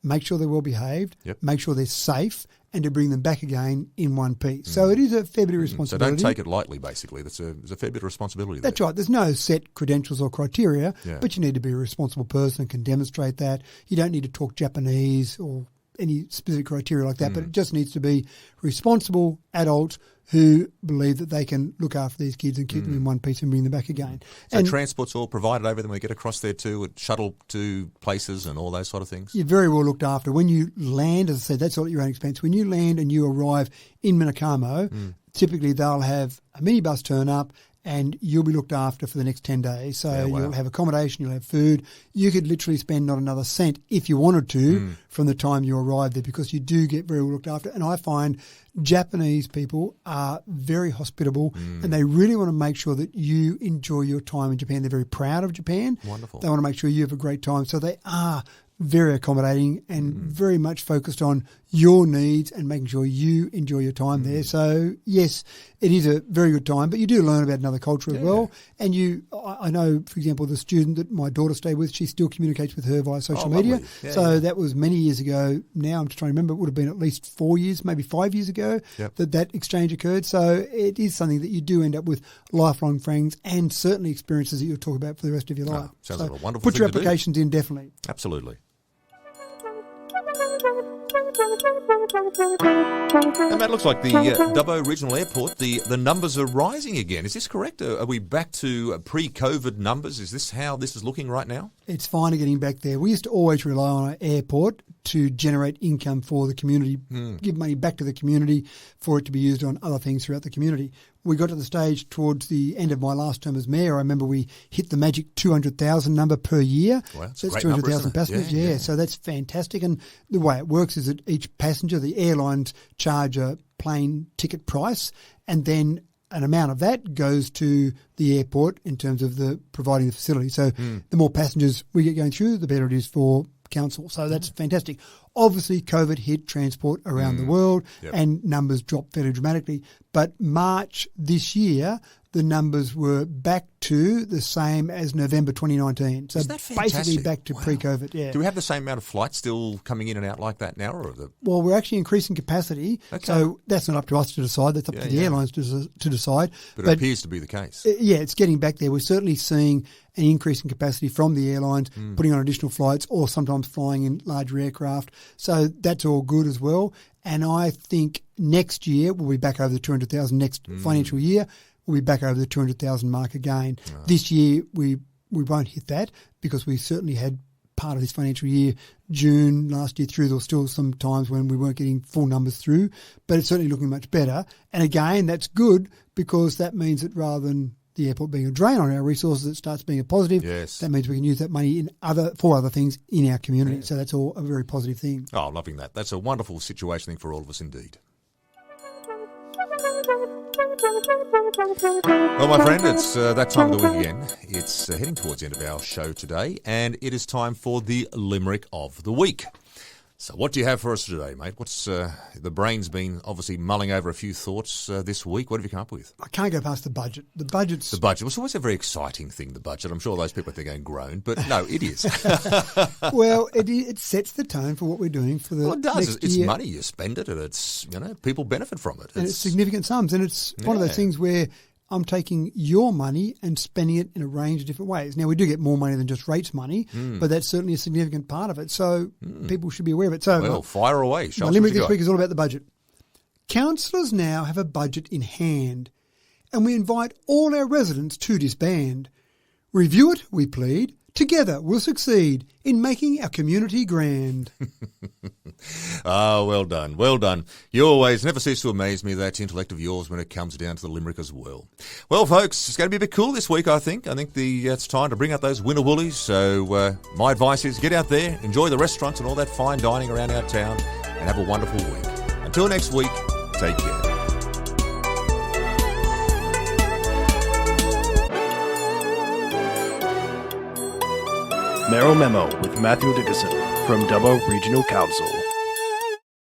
make sure they're well behaved, make sure they're safe, and to bring them back again in one piece. So it is a fair bit of responsibility. So don't take it lightly, basically. There's a fair bit of responsibility there. That's right. There's no set credentials or criteria, but you need to be a responsible person and can demonstrate that. You don't need to talk Japanese or any specific criteria like that, but it just needs to be responsible adults who believe that they can look after these kids and keep them in one piece and bring them back again. So transport's all provided over them when we get across there too, shuttle to places and all those sort of things? You're very well looked after. When you land, as I said, that's all at your own expense. When you land and you arrive in Minokamo, typically they'll have a minibus turn up and you'll be looked after for the next 10 days. So you'll have accommodation, you'll have food. You could literally spend not another cent if you wanted to from the time you arrive there, because you do get very well looked after. And I find Japanese people are very hospitable and they really want to make sure that you enjoy your time in Japan. They're very proud of Japan. Wonderful. They want to make sure you have a great time. So they are very accommodating and very much focused on your needs and making sure you enjoy your time there. So, yes, it is a very good time, but you do learn about another culture as well. And I know, for example, the student that my daughter stayed with, she still communicates with her via social media. Yeah, that was many years ago. Now I'm just trying to remember, it would have been at least 4 years, maybe 5 years ago that exchange occurred. So it is something that you do end up with lifelong friends and certainly experiences that you'll talk about for the rest of your life. Sounds like a wonderful Put thing your to do. applications in, definitely. Absolutely. And Matt, looks like the Dubbo Regional Airport, the numbers are rising again. Is this correct? Are we back to pre-COVID numbers? Is this how this is looking right now? It's finally getting back there. We used to always rely on our airport to generate income for the community, give money back to the community for it to be used on other things throughout the community. We got to the stage towards the end of my last term as mayor. I remember we hit the magic 200,000 number per year. Wow, so that's 200,000 passengers. Yeah, so that's fantastic. And the way it works is that each passenger, the airlines charge a plane ticket price, and then an amount of that goes to the airport in terms of the providing the facility. So the more passengers we get going through, the better it is for council. So that's fantastic. Obviously, COVID hit transport around the world and numbers dropped fairly dramatically. But March this year, the numbers were back to the same as November 2019. So basically back to pre-COVID, yeah. Do we have the same amount of flights still coming in and out like that now? Well, we're actually increasing capacity. Okay. So that's not up to us to decide. That's up to the airlines to decide. But it appears to be the case. Yeah, it's getting back there. We're certainly seeing an increase in capacity from the airlines, putting on additional flights or sometimes flying in larger aircraft. So that's all good as well. And I think next year we'll be back over the 200,000 next financial year. We'll be back over the 200,000 mark again. This year we won't hit that because we certainly had part of this financial year, June last year through, there was still some times when we weren't getting full numbers through, but it's certainly looking much better. And again, that's good because that means that rather than the airport being a drain on our resources, it starts being a positive. Yes. That means we can use that money for other things in our community. So that's all a very positive thing. Oh, loving that. That's a wonderful situation for all of us indeed. Well, my friend, it's that time of the week again. It's heading towards the end of our show today, and it is time for the Limerick of the Week. So what do you have for us today, mate? What's the brain's been obviously mulling over a few thoughts this week. What have you come up with? I can't go past the budget. The budget. Well, it's always a very exciting thing, the budget. I'm sure those people think they're going groan, but no, it is. Well, it sets the tone for what we're doing for the it does. next It's year. money. You spend it, and it's people benefit from it. And it's significant sums, and it's one of those things where I'm taking your money and spending it in a range of different ways. Now, we do get more money than just rates money, but that's certainly a significant part of it. So people should be aware of it. So, well, fire away. My limerick this week is all about the budget. Councillors now have a budget in hand, and we invite all our residents to disband. Review it, we plead. Together we'll succeed in making our community grand. Well done, well done. You always never cease to amaze me, that intellect of yours, when it comes down to the limerick as well. Well, folks, it's going to be a bit cool this week, I think. I think it's time to bring out those winter woolies. So my advice is get out there, enjoy the restaurants and all that fine dining around our town, and have a wonderful week. Until next week, take care. Mero Memo with Matthew Dickinson from Dubbo Regional Council.